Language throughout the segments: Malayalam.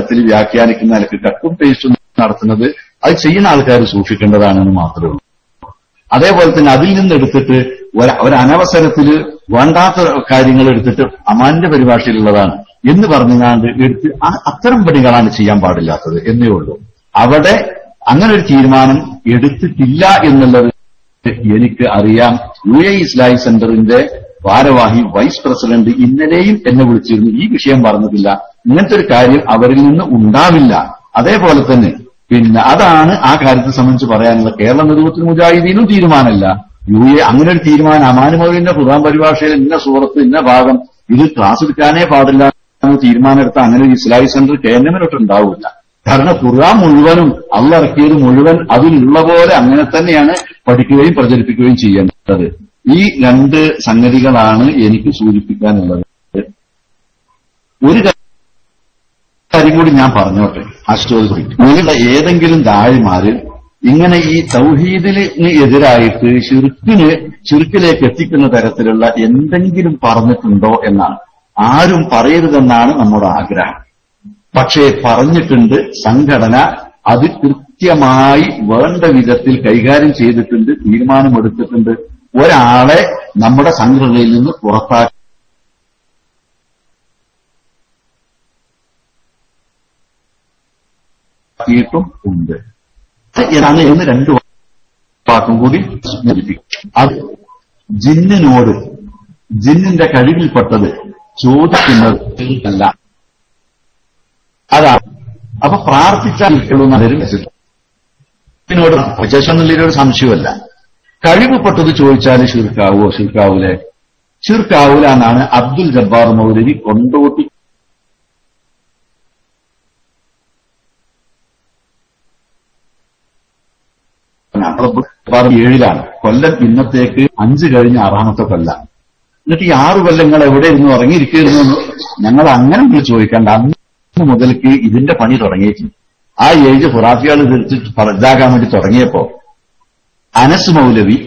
തരത്തിൽ വ്യാഖ്യാനിക്കുന്ന നിലക്ക് കട്ടും പേസ്റ്റും നടത്തുന്നത് അത് ചെയ്യുന്ന ആൾക്കാർ സൂക്ഷിക്കേണ്ടതാണെന്ന് മാത്രമേ ഉള്ളൂ. അതേപോലെ തന്നെ അതിൽ നിന്നെടുത്തിട്ട് ഒരനവസരത്തിൽ വേണ്ടാത്ത കാര്യങ്ങൾ എടുത്തിട്ട് അമാന്റെ പരിഭാഷയിലുള്ളതാണ് എന്ന് പറഞ്ഞാണ്ട് എടുത്ത് അത്തരം പണികളാണ് ചെയ്യാൻ പാടില്ലാത്തത് എന്നേ ഉള്ളൂ. അവിടെ അങ്ങനെ ഒരു തീരുമാനം എടുത്തിട്ടില്ല എന്നുള്ളത് എനിക്ക് അറിയാം. UAE ഇസ്ലാമിക് സെന്ററിന്റെ ഭാരവാഹി വൈസ് പ്രസിഡന്റ് ഇന്നലെയും എന്നെ വിളിച്ചിരുന്നു. ഈ വിഷയം പറഞ്ഞിട്ടില്ല, ഇങ്ങനത്തെ ഒരു കാര്യം അവരിൽ നിന്ന് ഉണ്ടാവില്ല. അതേപോലെ തന്നെ പിന്നെ അതാണ് ആ കാര്യത്തെ സംബന്ധിച്ച് പറയാനുള്ള കേരള നേതൃത്വത്തിന് മുജാഹിദീനും തീരുമാനമല്ല. UAE അങ്ങനെ ഒരു തീരുമാനം അമാന് മൗലിന്റെ ഖുർആൻ പരിഭാഷയിൽ ഇന്ന സൂറത്ത് ഇന്ന ഭാഗം ഇത് ക്ലാസ് എടുക്കാനേ പാടില്ല എന്ന് തീരുമാനമെടുത്ത അങ്ങനെ ഒരു ഇസ്ലാമിക് സെന്റർ KNM-നോട്ട് ഉണ്ടാവില്ല. കാരണം ഖുർആൻ മുഴുവനും അള്ളാഹ് ഇറക്കിയത് മുഴുവൻ അതിലുള്ള പോലെ അങ്ങനെ തന്നെയാണ് പഠിക്കുകയും പ്രചരിപ്പിക്കുകയും ചെയ്യേണ്ടത്. ഈ രണ്ട് സംഗതികളാണ് എനിക്ക് സൂചിപ്പിക്കാനുള്ളത്. ഒരു കാര്യം കൂടി ഞാൻ പറഞ്ഞോട്ടെ. നിങ്ങളുടെ ഏതെങ്കിലും ദാഴിമാര് ഇങ്ങനെ ഈ തൗഹീദിന് എതിരായിട്ട് ശിർക്കിലേക്ക് എത്തിക്കുന്ന തരത്തിലുള്ള എന്തെങ്കിലും പറഞ്ഞിട്ടുണ്ടോ എന്നാണ്. ആരും പറയരുതെന്നാണ് നമ്മുടെ ആഗ്രഹം. പക്ഷേ പറഞ്ഞിട്ടുണ്ട്. സംഘടന അത് കൃത്യമായി വേണ്ട വിധത്തിൽ കൈകാര്യം ചെയ്തിട്ടുണ്ട്, തീരുമാനമെടുത്തിട്ടുണ്ട്. ഒരാളെ നമ്മുടെ സംഘടനയിൽ നിന്ന് പുറത്താക്കിയിട്ടും ഉണ്ട് എന്നാണ് എന്ന് രണ്ടു വാക്കും കൂടി സൂചിപ്പിക്കും. അത് ജിന്നിനോട് ജിന്നിന്റെ കഴിവിൽപ്പെട്ടത് ചോദിക്കുന്നത് അല്ല, അതാണ്. അപ്പൊ പ്രാർത്ഥിച്ചാൽ ഇതിനോട് ശേഷം എന്നുള്ളൊരു സംശയമല്ല. കഴിവുപെട്ടത് ചോദിച്ചാൽ ശിർക്കാവോ? ശിർക്കാവൂലേ? ശിർക്കാവൂല എന്നാണ് അബ്ദുൽ ജബ്ബാർ മൗലവി കൊണ്ടോട്ടി ഏഴിലാണ്. കൊല്ലം ഇന്നത്തേക്ക് 5 കഴിഞ്ഞ 6ാമത്തെ കൊല്ലം. എന്നിട്ട് ഈ 6 കൊല്ലങ്ങൾ എവിടെ ഇരുന്ന് ഉറങ്ങിയിരിക്കുന്നു ഞങ്ങൾ അങ്ങനെ ചോദിക്കണ്ട. അന്ന് മുതൽക്ക് ഇതിന്റെ പണി തുടങ്ങിയിട്ടുണ്ട്. ആ ഏജ് ഖുറാഫികൾ തിരിച്ച് ഇതാകാൻ വേണ്ടി തുടങ്ങിയപ്പോ അനസ് മൗലവി,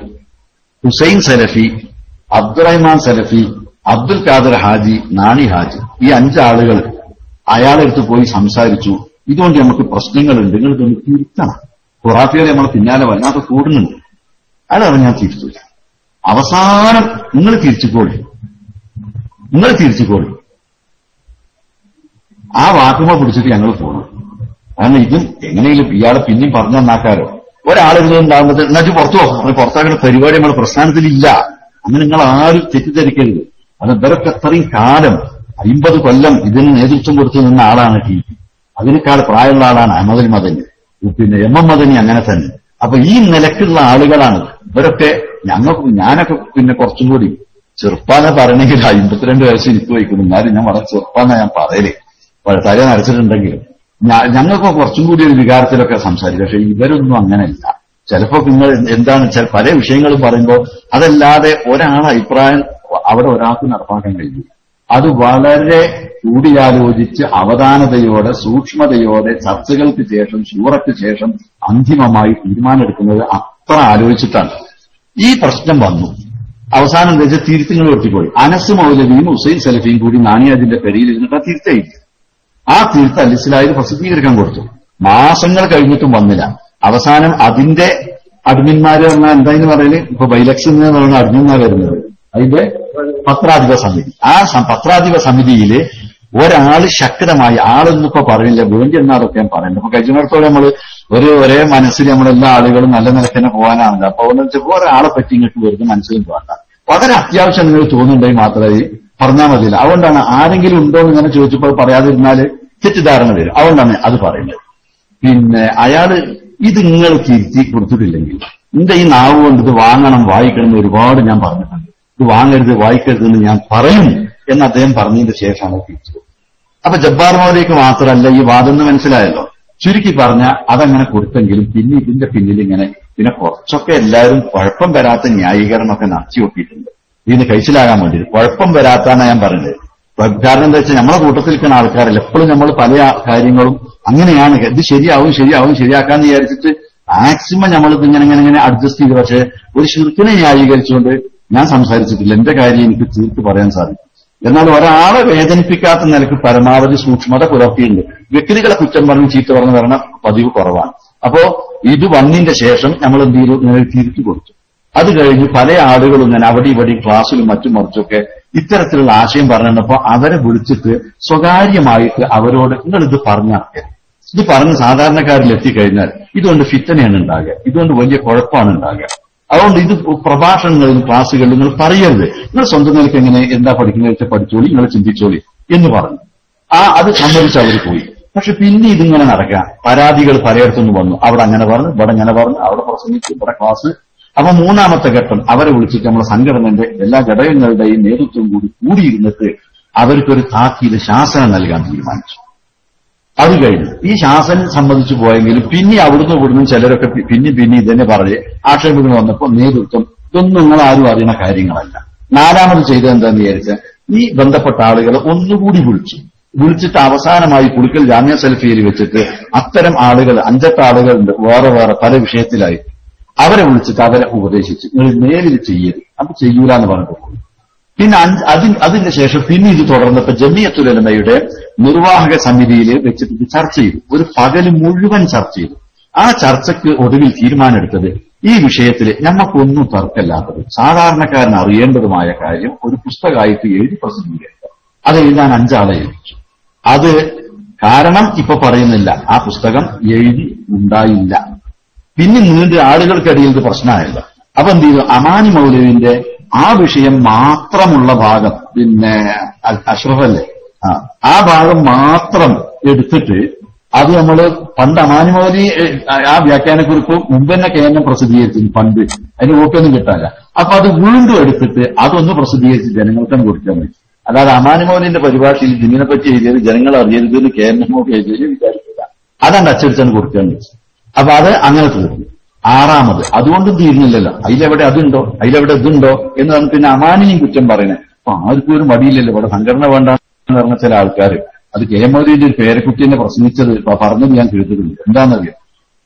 ഹുസൈൻ സലഫി, അബ്ദുറഹ്മാൻ സലഫി, അബ്ദുൽ ഖാദർ ഹാജി, നാണി ഹാജി, ഈ 5 ആളുകൾ അയാളെടുത്ത് പോയി സംസാരിച്ചു. ഇതുകൊണ്ട് നമുക്ക് പ്രശ്നങ്ങളുണ്ട്, നിങ്ങൾ ഇതൊന്ന് തിരുത്തണം. ഖുറാഫികൾ നമ്മളെ പിന്നാലെ വല്ലാതെ കൂടുന്നുണ്ട്. അയാൾ ഞാൻ തിരിച്ചില്ല. അവസാനം നിങ്ങൾ തിരിച്ചുകൊള്ളു. ആ വാക്കുമ പിടിച്ചിട്ട് ഞങ്ങൾ പോകും. കാരണം ഇതും എങ്ങനെയും ഇയാളെ പിന്നെയും പറഞ്ഞു നന്നാക്കാരോ. ഒരാളിരുന്നുണ്ടാകുന്നത് എന്നിട്ട് പുറത്താക്കുന്ന പരിപാടി നമ്മുടെ പ്രസ്ഥാനത്തിലില്ല. അങ്ങനെ നിങ്ങൾ ആരും തെറ്റിദ്ധരിക്കരുത്. അത് ഇവരൊക്കെ അത്രയും കാലം 50 കൊല്ലം ഇതിന് നേതൃത്വം കൊടുത്തു നിന്ന ആളാണ് ടി. അതിനേക്കാൾ പ്രായമുള്ള ആളാണ് അഹമ്മദ് മദനി, പിന്നെ MM മദനി, അങ്ങനെ തന്നെ. അപ്പൊ ഈ നിലക്കുള്ള ആളുകളാണ് ഇവരൊക്കെ. ഞാനൊക്കെ പിന്നെ കുറച്ചും കൂടി ചെറുപ്പാന്ന് പറയണമെങ്കിൽ 52 വയസ്സ് എനിക്ക് വയ്ക്കുന്നു. എന്നാലും ഞാൻ വളരെ ചെറുപ്പാന്നാ ഞാൻ പറയല്. തല നരച്ചിട്ടുണ്ടെങ്കിലും ഞങ്ങൾക്ക് കുറച്ചും കൂടി ഒരു വികാരത്തിലൊക്കെ സംസാരിക്കും. പക്ഷെ ഇവരൊന്നും അങ്ങനെയല്ല. ചിലപ്പോ നിങ്ങൾ എന്താണ് പല വിഷയങ്ങളും പറയുമ്പോൾ അതല്ലാതെ ഒരാളെ അഭിപ്രായം അവിടെ ഒരാൾക്ക് നടപ്പാക്കാൻ കഴിയും. അത് വളരെ കൂടിയാലോചിച്ച് അവധാനതയോടെ സൂക്ഷ്മതയോടെ ചർച്ചകൾക്ക് ശേഷം ശൂറയ്ക്ക് ശേഷം അന്തിമമായി തീരുമാനമെടുക്കുന്നത് അത്ര ആലോചിച്ചിട്ടാണ്. ഈ പ്രശ്നം വന്നു. അവസാനം എന്താ വെച്ചാൽ തിരുത്തുകൾ ഒട്ടിപ്പോയി. അനസ് മൗലവിയും ഹുസൈൻ സലഫിയും കൂടി നാണിയാജിന്റെ പെരിയിൽ ഇരുന്നിട്ട് ആ തിരുത്തയി. ആ തീർത്ത് അലിസ്ലായിൽ പ്രസിദ്ധീകരിക്കാൻ കൊടുത്തു. മാസങ്ങൾ കഴിഞ്ഞിട്ടും വന്നില്ല. അവസാനം അതിന്റെ അഡ്മിന്മാര് പറഞ്ഞാൽ എന്താന്ന് പറയല്, ഇപ്പൊ ബൈലക്സ് എന്ന് പറഞ്ഞ അഡ്മിന്മാർ വരുന്നത് അതിന്റെ പത്രാധിപ സമിതി. ആ പത്രാധിപ സമിതിയില് ഒരാള് ശക്തമായി ആളൊന്നിപ്പോ പറയില്ല, വേണ്ടി എന്നാതൊക്കെ ഞാൻ പറയുന്നത്. അപ്പൊ കഴിഞ്ഞിടത്തോടെ നമ്മള് ഒരേ മനസ്സിൽ നമ്മളെല്ലാ ആളുകളും നല്ല നിലക്കന്നെ പോകാനാണല്ലോ. അപ്പൊ വെച്ചപ്പോ ഒരാളെ പറ്റി ഇങ്ങോട്ട് വെറുതെ മനസ്സിലും വേണ്ട. വളരെ അത്യാവശ്യം നിങ്ങൾ തോന്നുന്നുണ്ടെങ്കിൽ മാത്രമേ പറഞ്ഞാൽ മതിയില്ല. അതുകൊണ്ടാണ് ആരെങ്കിലും ഉണ്ടോ എന്ന് ഇങ്ങനെ ചോദിച്ചപ്പോൾ പറയാതിരുന്നാല് തെറ്റിദ്ധാരണ വരും. അതുകൊണ്ടാണ് അത് പറയുന്നത്. പിന്നെ അയാള് ഇത് നിങ്ങൾ തിരുത്തി കൊടുത്തിട്ടില്ലെങ്കിൽ എന്റെ ഈ നാവ് കൊണ്ട് ഇത് വാങ്ങണം വായിക്കണം എന്ന് ഒരുപാട് ഞാൻ പറഞ്ഞിട്ടുണ്ട്. ഇത് വാങ്ങരുത് വായിക്കരുത് എന്ന് ഞാൻ പറയും എന്ന് അദ്ദേഹം പറഞ്ഞതിന് ശേഷമാണ് തിരിച്ചത്. അപ്പൊ ജബ്ബാർ മൗലവിക്ക് മാത്രമല്ല ഈ വാദം എന്ന് മനസ്സിലായല്ലോ. ചുരുക്കി പറഞ്ഞ അതങ്ങനെ കൊടുത്തെങ്കിലും പിന്നെ ഇതിന്റെ പിന്നിൽ ഇങ്ങനെ പിന്നെ കുറച്ചൊക്കെ എല്ലാവരും കുഴപ്പം വരാത്ത ന്യായീകരണമൊക്കെ നടത്തി നോക്കിയിട്ടുണ്ട്. ഇതിന് കഴിച്ചിലാകാൻ വേണ്ടി കുഴപ്പം വരാത്താന്നാണ് ഞാൻ പറയുന്നത്. കാരണം എന്താ വെച്ചാൽ നമ്മളെ കൂട്ടത്തിൽ നിൽക്കുന്ന ആൾക്കാരല്ല. എപ്പോഴും നമ്മൾ പല കാര്യങ്ങളും അങ്ങനെയാണ്. ഇത് ശരിയാക്കാന്ന് വിചാരിച്ചിട്ട് മാക്സിമം നമ്മളിത് ഇങ്ങനെ അഡ്ജസ്റ്റ് ചെയ്ത്. പക്ഷേ ഒരു ശിർക്കിനെ ന്യായീകരിച്ചുകൊണ്ട് ഞാൻ സംസാരിച്ചിട്ടില്ല. എന്റെ കാര്യം എനിക്ക് തീർത്ത് പറയാൻ സാധിക്കും. എന്നാൽ ഒരാളെ വേദനിപ്പിക്കാത്ത നിലക്ക് പരമാവധി സൂക്ഷ്മത പുലർത്തിയിട്ടുണ്ട്. വ്യക്തികളെ കുറ്റം പറഞ്ഞ് ചീത്ത പറഞ്ഞു വരണ പതിവ് കുറവാണ്. അപ്പോ ഇത് വന്നതിന്റെ ശേഷം നമ്മൾ എന്ത് ചെയ്തു, തിരിച്ചു കൊടുത്തു. അത് കഴിഞ്ഞ് പല ആളുകളും ഞാൻ അവിടെ ഇവിടെ ക്ലാസ്സിലും മറ്റും മറിച്ചൊക്കെ ഇത്തരത്തിലുള്ള ആശയം പറഞ്ഞപ്പോൾ അവരെ വിളിച്ചിട്ട് സ്വകാര്യമായിട്ട് അവരോട് നിങ്ങളിത് പറഞ്ഞാൽ ഇത് പറഞ്ഞ് സാധാരണക്കാരിൽ എത്തിക്കഴിഞ്ഞാൽ ഇതുകൊണ്ട് ഫിത്തനയാണ് ഉണ്ടാകുക, ഇതുകൊണ്ട് വലിയ കുഴപ്പമാണ് ഉണ്ടാകുക. അതുകൊണ്ട് ഇത് പ്രഭാഷണങ്ങളിലും ക്ലാസ്സുകളിലും നിങ്ങൾ പറയരുത്, നിങ്ങൾ സ്വന്തം നിലയ്ക്ക് എങ്ങനെ എന്താ പഠിക്കുന്നത് വെച്ചാൽ പഠിച്ചോളി, നിങ്ങൾ ചിന്തിച്ചോളി എന്ന് പറഞ്ഞു. അത് സമ്മതിച്ച് അവർ പോയി. പക്ഷെ പിന്നെ ഇതിങ്ങനെ നടക്കുക, പരാതികൾ പലയിടത്തുനിന്ന് വന്നു. അവിടെ അങ്ങനെ പറഞ്ഞു, ഇവിടെ അങ്ങനെ പറഞ്ഞു, അവിടെ പ്രസംഗിച്ചു, ഇവിടെ ക്ലാസ്. അപ്പൊ മൂന്നാമത്തെ ഘട്ടം അവരെ വിളിച്ചിട്ട് നമ്മളെ സംഘടനയുടെ എല്ലാ ഘടകങ്ങളുടെയും നേതൃത്വം കൂടിയിരുന്നിട്ട് അവർക്കൊരു താക്കീത് ശാസനം നൽകാൻ തീരുമാനിച്ചു. അത് കഴിഞ്ഞു ഈ ശാസനം സമ്മതിച്ചു പോയെങ്കിലും പിന്നെ അവിടുന്ന് ഇവിടുന്ന് ചിലരൊക്കെ പിന്നെ ഇതന്നെ പറഞ്ഞ് ആക്ഷേപങ്ങൾ വന്നപ്പോൾ നേതൃത്വം ഇതൊന്നും നിങ്ങൾ ആരും അറിയുന്ന കാര്യങ്ങളല്ല. നാലാമത് ചെയ്തത് എന്താന്ന് വിചാരിച്ചാൽ ഈ ബന്ധപ്പെട്ട ആളുകളെ ഒന്നുകൂടി വിളിച്ചിട്ട് അവസാനമായി പുളിക്കൽ ജാമ്യ സലഫിയിൽ വെച്ചിട്ട് അത്തരം ആളുകൾ 5-8 ആളുകളുണ്ട് വേറെ വേറെ പല വിഷയത്തിലായി. അവരെ വിളിച്ചിട്ട് അവരെ ഉപദേശിച്ച് നിങ്ങൾ നേരിൽ ചെയ്യരുത്, അപ്പൊ ചെയ്യൂലെന്ന് പറഞ്ഞിട്ട് പോയി. പിന്നെ അതിന്റെ ശേഷം പിന്നെ ഇത് തുടർന്നപ്പോ ജമിയത്തുൽ ഉലമയുടെ നിർവാഹക സമിതിയിൽ വെച്ചിട്ട് ചർച്ച ചെയ്തു. ഒരു പകല് മുഴുവൻ ചർച്ച ചെയ്തു. ആ ചർച്ചയ്ക്ക് ഒടുവിൽ തീരുമാനമെടുത്തത് ഈ വിഷയത്തിൽ നമുക്കൊന്നും തർക്കമില്ലാത്തത് സാധാരണക്കാരൻ അറിയേണ്ടതുമായ കാര്യം ഒരു പുസ്തകമായിട്ട് എഴുതി പ്രസിദ്ധീകരിക്കുക. അത് എഴുതാൻ 5 ആളെ ഏൽപ്പിച്ചു. അത് കാരണം ഇപ്പൊ പറയുന്നില്ല, ആ പുസ്തകം എഴുതി ഉണ്ടായില്ല. പിന്നെ നീണ്ട ആളുകൾക്കിടയിൽ ഇത് പ്രശ്നമായില്ല. അപ്പൊ എന്ത് ചെയ്തു, അമാനി മൗലവിന്റെ ആ വിഷയം മാത്രമുള്ള ഭാഗം, പിന്നെ അഷ്റഫല്ലേ ആ ഭാഗം മാത്രം എടുത്തിട്ട് അത് നമ്മള് പണ്ട് അമാനി മൗലവി ആ വ്യാഖ്യാനക്കുറിപ്പ് മുമ്പ് തന്നെ കേന്ദ്രം പ്രസിദ്ധീകരിച്ചു. പണ്ട് അതിന് വോട്ടൊന്നും കിട്ടാനില്ല. അപ്പൊ അത് വീണ്ടും എടുത്തിട്ട് അതൊന്ന് പ്രസിദ്ധീകരിച്ച് ജനങ്ങൾക്കും കൊടുക്കാൻ പറ്റും. അല്ലാതെ അമാനി മൗലിന്റെ പരിഭാഷയിൽ ഇതിനെപ്പറ്റി എഴുതിയത് ജനങ്ങൾ അറിയരുതെന്ന് കേന്ദ്രമൊക്കെ എഴുതിയത് വിചാരിക്കില്ല. അതാണ് അച്ചടിച്ചാണ് കൊടുക്കാൻ വെച്ചത്. അപ്പൊ അത് അങ്ങനെ തീർന്നു. 6ാമത് അതുകൊണ്ടും തീരുന്നില്ലല്ലോ, അതിലെവിടെ അതുണ്ടോ അതിലെവിടെ ഇതുണ്ടോ എന്ന് പറഞ്ഞ് പിന്നെ അമാനിയും കുറ്റം പറയണേ. അപ്പൊ ആർക്കും ഒരു മടിയില്ലല്ലോ, ഇവിടെ സംഘടന വേണ്ടെന്ന് പറഞ്ഞ ചില ആൾക്കാർ അത് കെ മൗലവിന്റെ ഒരു പേരക്കുട്ടിനെ പ്രസംഗിച്ചത് പറഞ്ഞത് ഞാൻ കേട്ടിട്ടുണ്ട്. എന്താണെന്നറിയാം,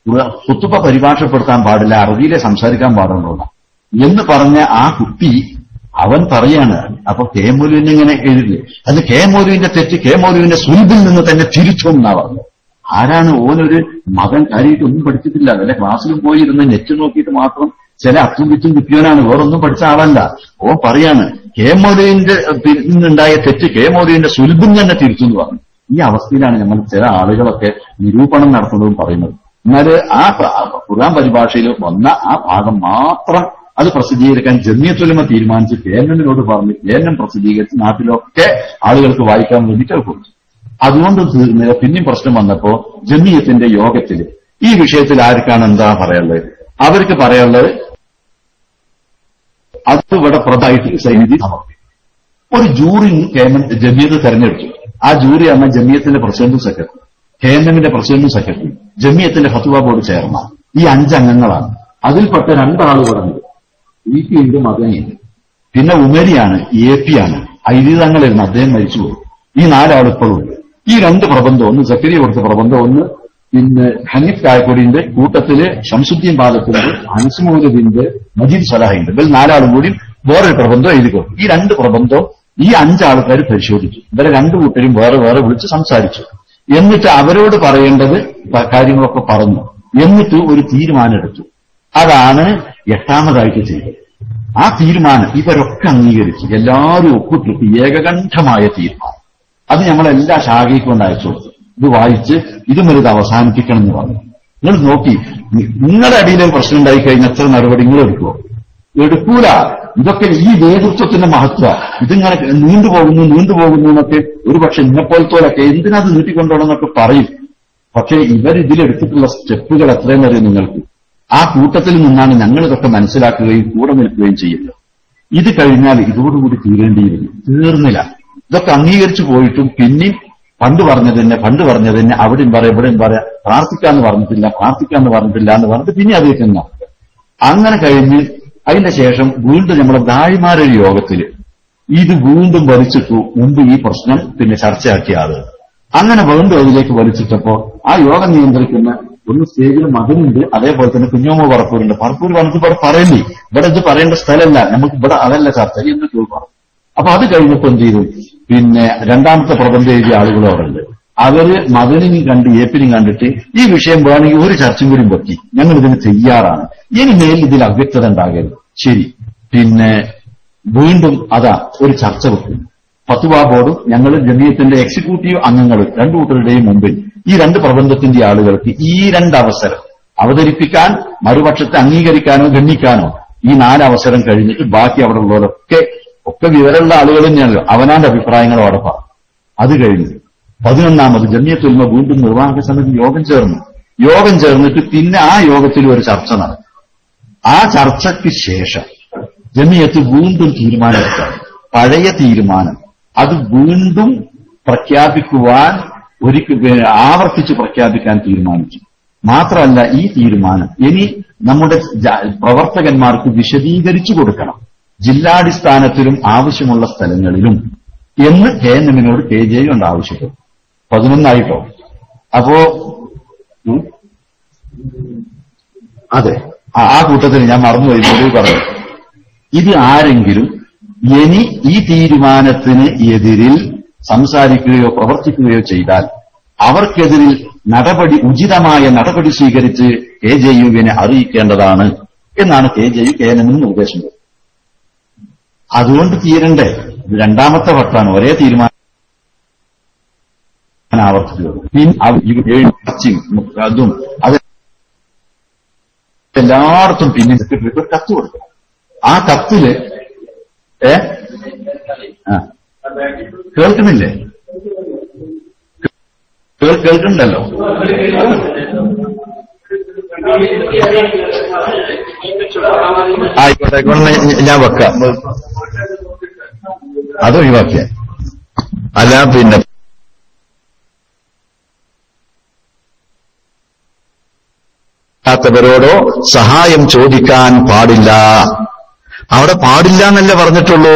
കുത്തുപ്പ പരിഭാഷപ്പെടുത്താൻ പാടില്ല, അറബിയിലെ സംസാരിക്കാൻ പാടുണ്ടോ എന്ന് പറഞ്ഞ ആ കുട്ടി അവൻ പറയാണ്. അപ്പൊ കെ മൗലവിനെ ഇങ്ങനെ എഴുതി, അത് കെ മൗലവിന്റെ തെറ്റ് കെ മൗലവിന്റെ സുൽബിൽ നിന്ന് തന്നെ തിരിച്ചു എന്നാ പറഞ്ഞു. ആരാണ് ഓനൊരു മകൻ കാര്യമായിട്ട് ഒന്നും പഠിച്ചിട്ടില്ല, വല്ല ക്ലാസ്സിലും പോയിരുന്ന് നെറ്റ് നോക്കിയിട്ട് മാത്രം ചില അത്തും വിത്തും കിട്ടിയവനാണ്, വേറൊന്നും പഠിച്ച ആളല്ല. ഓ പറയാണ് കെ മൗലവിന്റെ നിന്നുണ്ടായ തെറ്റ് കെ മൗലവിന്റെ സുൽബിൽ തന്നെ തിരിച്ചു എന്ന് പറഞ്ഞു. ഈ അവസ്ഥയിലാണ് നമ്മൾ ചില ആളുകളൊക്കെ നിരൂപണം നടത്തുന്നതും പറയുന്നത്. എന്നാൽ ആ ഖുർആൻ പരിഭാഷയിൽ വന്ന ആ ഭാഗം മാത്രം അത് പ്രസിദ്ധീകരിക്കാൻ ജമിയത്തുൽ ഉലമ തീരുമാനിച്ച് കേന്ദ്രനോട് പറഞ്ഞ് കേന്ദ്രം പ്രസിദ്ധീകരിച്ച് നാട്ടിലൊക്കെ ആളുകൾക്ക് വായിക്കാൻ വേണ്ടിയിട്ട് കൊടുത്തു. അതുകൊണ്ട് തീർന്നില്ല. പിന്നെയും പ്രശ്നം വന്നപ്പോ ജമിയത്തിന്റെ യോഗത്തിൽ ഈ വിഷയത്തിൽ ആർക്കാണ് എന്താ പറയാനുള്ളത്, അവർക്ക് പറയാനുള്ളത് അത് ഇവിടെ പ്രധായിട്ട് സൈനിധി സമർപ്പിക്കും. ഒരു ജൂറി ജമിയത്ത് തെരഞ്ഞെടുത്തു. ആ ജൂറി ആണ് ജമിയത്തിന്റെ പ്രസിഡന്റും സെക്രട്ടറി, കേന്ദ്രമിന്റെ പ്രസിഡന്റും സെക്രട്ടറി, ജമിയത്തിന്റെ ഫത്വ ബോർഡ് ചെയർമാൻ. ഈ 5 അംഗങ്ങളാണ്. അതിൽപ്പെട്ട 2 ആളുകളുണ്ട്, EP ഉണ്ട്, മദനിയുണ്ട്. പിന്നെ ഉമരിയാണ്, AP ആണ്, ഐതിതങ്ങളിരുന്ന് അദ്ദേഹം മരിച്ചുപോയി. ഈ 4 ആൾ ഇപ്പോഴും ഉണ്ട്. ഈ 2 പ്രബന്ധം, ഒന്ന് സക്കരിയ കൊടുത്ത പ്രബന്ധം, ഒന്ന് പിന്നെ ഹനീഫ് കായക്കൊടിന്റെ കൂട്ടത്തില് ഷംസുദ്ദീൻ ബാലത്തിന്റെ, അൻസ് മൗലവിന്റെ, മജീദ് സലാഹിന്റെ, ഇവർ 4 ആളും കൂടി വേറൊരു പ്രബന്ധം എഴുതി കൊടുത്തു. ഈ 2 പ്രബന്ധം ഈ 5 ആൾക്കാർ പരിശോധിച്ചു. ഇവരെ 2 കൂട്ടരും വേറെ വേറെ വിളിച്ച് സംസാരിച്ചു. എന്നിട്ട് അവരോട് പറയേണ്ടത് കാര്യങ്ങളൊക്കെ പറഞ്ഞു. എന്നിട്ട് ഒരു തീരുമാനം എടുത്തു. അതാണ് 8ാമതായിട്ട് ചെയ്തത്. ആ തീരുമാനം ഇവരൊക്കെ അംഗീകരിച്ചു, എല്ലാവരും ഒപ്പിട്ടിട്ട് ഏകകണ്ഠമായ തീരുമാനം. അത് നമ്മളെല്ലാ ശാഖയ്ക്കും കൊണ്ട് അയച്ചു കൊടുത്തു. ഇത് വായിച്ച് ഇതുമൊരിത് അവസാനിപ്പിക്കണം എന്ന് പറഞ്ഞു. നിങ്ങൾ നോക്കി, നിങ്ങളുടെ അടിയിലും പ്രശ്നം ഉണ്ടായി കഴിഞ്ഞാൽ എത്ര നടപടി നിങ്ങൾ എടുക്കുമോ? എടുക്കൂല. ഇതൊക്കെ ഈ നേതൃത്വത്തിന്റെ മഹത്വ. ഇതിങ്ങനെ നീണ്ടുപോകുന്നു എന്നൊക്കെ ഒരുപക്ഷെ ഇന്നെപ്പോലത്തോലൊക്കെ എന്തിനത് നീട്ടിക്കൊണ്ടോണെന്നൊക്കെ പറയും. പക്ഷേ ഇവരിതിലെടുത്തിട്ടുള്ള സ്റ്റെപ്പുകൾ എത്രയെന്നറിയും നിങ്ങൾക്ക്. ആ കൂട്ടത്തിൽ നിന്നാണ് ഞങ്ങൾ ഇതൊക്കെ മനസ്സിലാക്കുകയും കൂടെ നിൽക്കുകയും ചെയ്യുന്നത്. ഇത് കഴിഞ്ഞാൽ ഇതോടുകൂടി തീരേണ്ടിയിരുന്നു, തീർന്നില്ല. ഇതൊക്കെ അംഗീകരിച്ചു പോയിട്ടും പിന്നെയും പണ്ട് പറഞ്ഞതന്നെ അവിടെയും പറയാം ഇവിടെയും പറയാം, പ്രാർത്ഥിക്കാന്ന് പറഞ്ഞിട്ടില്ല എന്ന് പറഞ്ഞിട്ട് പിന്നെ അത് തന്നെ. അങ്ങനെ കഴിഞ്ഞ് അതിന്റെ ശേഷം വീണ്ടും നമ്മളെ ദായിമാരൊരു യോഗത്തിൽ ഇത് വീണ്ടും വലിച്ചിട്ടു. മുമ്പ് ഈ പ്രശ്നം പിന്നെ ചർച്ചയാക്കിയ ആളുകൾ അങ്ങനെ വീണ്ടും അതിലേക്ക് വലിച്ചിട്ടപ്പോ ആ യോഗം നിയന്ത്രിക്കുന്ന ഒന്ന് സ്റ്റേജിൽ മകനുണ്ട്, അതേപോലെ തന്നെ കുഞ്ഞോമ പറപ്പൂരുണ്ട്. പറപ്പൂർ വന്നിട്ട് ഇവിടെ പറയണ്ടേ, ഇവിടെ ഇത് പറയേണ്ട സ്ഥലമല്ല, നമുക്ക് ഇവിടെ അതല്ല ചർച്ച എന്ന് പറഞ്ഞു. അപ്പൊ അത് കഴിഞ്ഞപ്പോ എന്ത് ചെയ്തു, പിന്നെ രണ്ടാമത്തെ പ്രബന്ധം എഴുതിയ ആളുകളും അവിടെ ഉണ്ട്. അവര് മദനിനും കണ്ട് ഏപ്പിനും കണ്ടിട്ട് ഈ വിഷയം വേണമെങ്കിൽ ഒരു ചർച്ചയും കൂടി വെക്കി, ഞങ്ങൾ ഇതിന് തയ്യാറാണ്, ഇനി മേലിൽ ഇതിൽ അവ്യക്തത ഉണ്ടാകരുത്. ശരി, പിന്നെ വീണ്ടും അതാ ഒരു ചർച്ച വെക്കും. ഫത്വ ബോർഡും ഞങ്ങൾ ജമിയത്തിന്റെ എക്സിക്യൂട്ടീവ് അംഗങ്ങൾ രണ്ടു കൂട്ടരുടെയും മുമ്പിൽ ഈ രണ്ട് പ്രബന്ധത്തിന്റെ ആളുകൾക്ക് ഈ രണ്ടവസരം അവതരിപ്പിക്കാൻ, മറുപക്ഷത്തെ അംഗീകരിക്കാനോ ഗണ്ണിക്കാനോ ഈ 4 അവസരം കഴിഞ്ഞിട്ട് ബാക്കി അവിടെ ഉള്ളവരൊക്കെ വിവരമുള്ള ആളുകൾ തന്നെയാണല്ലോ, അവനാന്റെ അഭിപ്രായങ്ങൾ അവിടെ പറഞ്ഞു. അത് കഴിഞ്ഞു 11ാമത് ജമിയത്തുൽ ഉലമ വീണ്ടും നിർവാഹക സമിതി യോഗം ചേർന്നിട്ട് പിന്നെ ആ യോഗത്തിൽ ഒരു ചർച്ച നടന്നു. ആ ചർച്ചയ്ക്ക് ശേഷം ജമിയത്ത് വീണ്ടും തീരുമാനമെടുത്താണ്. പഴയ തീരുമാനം അത് വീണ്ടും പ്രഖ്യാപിക്കുവാൻ ആവർത്തിച്ച് പ്രഖ്യാപിക്കാൻ തീരുമാനിച്ചു. മാത്രമല്ല, ഈ തീരുമാനം ഇനി നമ്മുടെ പ്രവർത്തകന്മാർക്ക് വിശദീകരിച്ചു കൊടുക്കണം, ജില്ലാടിസ്ഥാനത്തിലും ആവശ്യമുള്ള സ്ഥലങ്ങളിലും എന്ന് KNM-നോട് KJ കൊണ്ട് ആവശ്യപ്പെട്ടു. 11 അപ്പോ അതെ, ആ കൂട്ടത്തിൽ ഞാൻ മറന്നുപോയി പറഞ്ഞു. ഇത് ആരെങ്കിലും ഇനി ഈ തീരുമാനത്തിന് എതിരിൽ സംസാരിക്കുകയോ പ്രവർത്തിക്കുകയോ ചെയ്താൽ അവർക്കെതിരിൽ ഉചിതമായ നടപടി സ്വീകരിച്ച് KJU-വിനെ അറിയിക്കേണ്ടതാണ് എന്നാണ് KJU KNM-ന് നിർദ്ദേശം. അതുകൊണ്ട് തീരണ്ടേ? ഇത് രണ്ടാമത്തെ വട്ടാണ് ഒരേ തീരുമാനം ആവർത്തിച്ചത്. അതും അത് എല്ലായിടത്തും പിന്നെ സെക്രട്ടറിക്ക് ഒരു കത്ത് കൊടുക്കും. ആ കത്തില് കേൾക്കുന്നില്ലേ? കേൾക്കുന്നുണ്ടല്ലോ. ആയിക്കോട്ടെ, ഞാൻ വെക്കാം. അതൊഴിവാക്കിയ അല്ല, പിന്നെ ോടോ സഹായം ചോദിക്കാൻ പാടില്ല. അവിടെ പാടില്ല എന്നല്ലേ പറഞ്ഞിട്ടുള്ളൂ?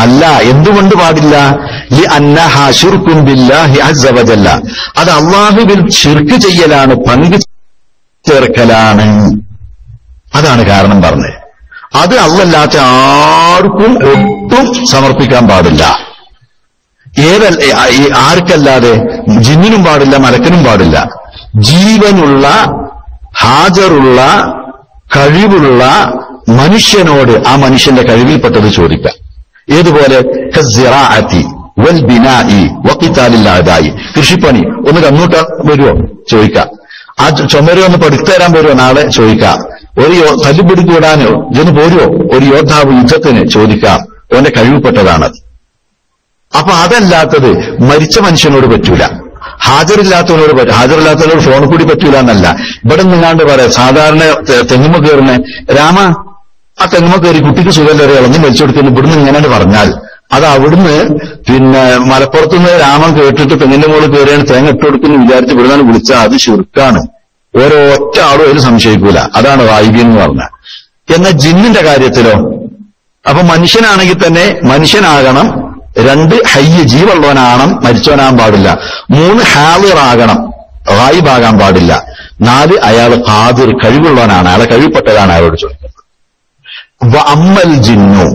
അല്ല, എന്തുകൊണ്ട് പാടില്ല? ലിഅന്നഹ ശിർകുൻ ബില്ലാഹി അസ്സ വജല്ല, അത് അല്ലാഹുവിൽ ശിർക്ക് ചെയ്യലാണ്, പങ്കു ചേർക്കലാണ്. അതാണ് കാരണം പറഞ്ഞത്. അത് അല്ലാത്ത ആർക്കും ഒട്ടും സമർപ്പിക്കാൻ പാടില്ല. ആർക്കല്ലാതെ? ജിന്നിനും പാടില്ല, മലക്കിനും പാടില്ല. ജീവനുള്ള, ഹാജറുള്ള, കഴിവുള്ള മനുഷ്യനോട് ആ മനുഷ്യന്റെ കഴിവിൽപ്പെട്ടത് ചോദിക്കാം. ഏതുപോലെ കസ്സിറാഅത്തി വൽ ബിനാഇ വഖിതാലിൽ അദായി, കൃഷിപ്പണി ഒന്ന് കന്നൂട്ട വരുമോ ചോദിക്കാം. ആ ചുമര് ഒന്ന് പഠിത്തരാൻ വരുമോ നാളെ ചോദിക്കാം. ഒരു തല്ലുപിടിക്ക് വിടാനോ ഇതൊന്ന് പോരുമോ ഒരു യോദ്ധാവ് യുദ്ധത്തിന് ചോദിക്കാം. അവന്റെ കഴിവിൽപ്പെട്ടതാണത്. അപ്പൊ അതല്ലാത്തത് മരിച്ച മനുഷ്യനോട് പറ്റൂല, ഹാജറില്ലാത്തവനോട് ഫോണിൽ കൂടി പറ്റൂല എന്നല്ല. ഇവിടെ നിന്നാണ്ട് പറയാം, സാധാരണ തെങ്ങുമ്മ കയറുന്ന രാമ, ആ തെങ്ങുമ്മ കയറി കുട്ടിക്ക് സുഖമല്ലേ ഇളഞ്ഞ് മരിച്ചു കൊടുക്കുന്നു ഇവിടുന്ന് ഇങ്ങനെ പറഞ്ഞാൽ, അത് അവിടുന്ന് പിന്നെ മലപ്പുറത്തുനിന്ന് രാമൻ കേട്ടിട്ട് തെങ്ങിന്റെ മുകളിൽ കയറിയാണ് തേങ്ങ ഇട്ട് കൊടുക്കുന്നു വിചാരിച്ച് ഇവിടുന്നാണ് വിളിച്ചാൽ അത് ശിർക്കാണ്. ഓരോ ഒറ്റ ആളും അതിൽ സംശയിക്കൂല. അതാണ് വായിബി എന്ന് പറഞ്ഞ. എന്നാൽ ജിന്നിന്റെ കാര്യത്തിലോ? അപ്പൊ മനുഷ്യനാണെങ്കിൽ തന്നെ മനുഷ്യനാകണം, 2 ഹയ്യ് ജീവുള്ളവനാകണം, മരിച്ചവനാകാൻ പാടില്ല. 3 ഹാളിറാകണം, ഗായിബാകാൻ പാടില്ല. 4 അയാൾ ഖാദിർ കഴിവുള്ളവനാണ്, അയാളെ കഴിവപ്പെട്ടതാണ് അയാളോട് ചോദിക്കുന്നത്. വഅമ്മൽ ജിന്നു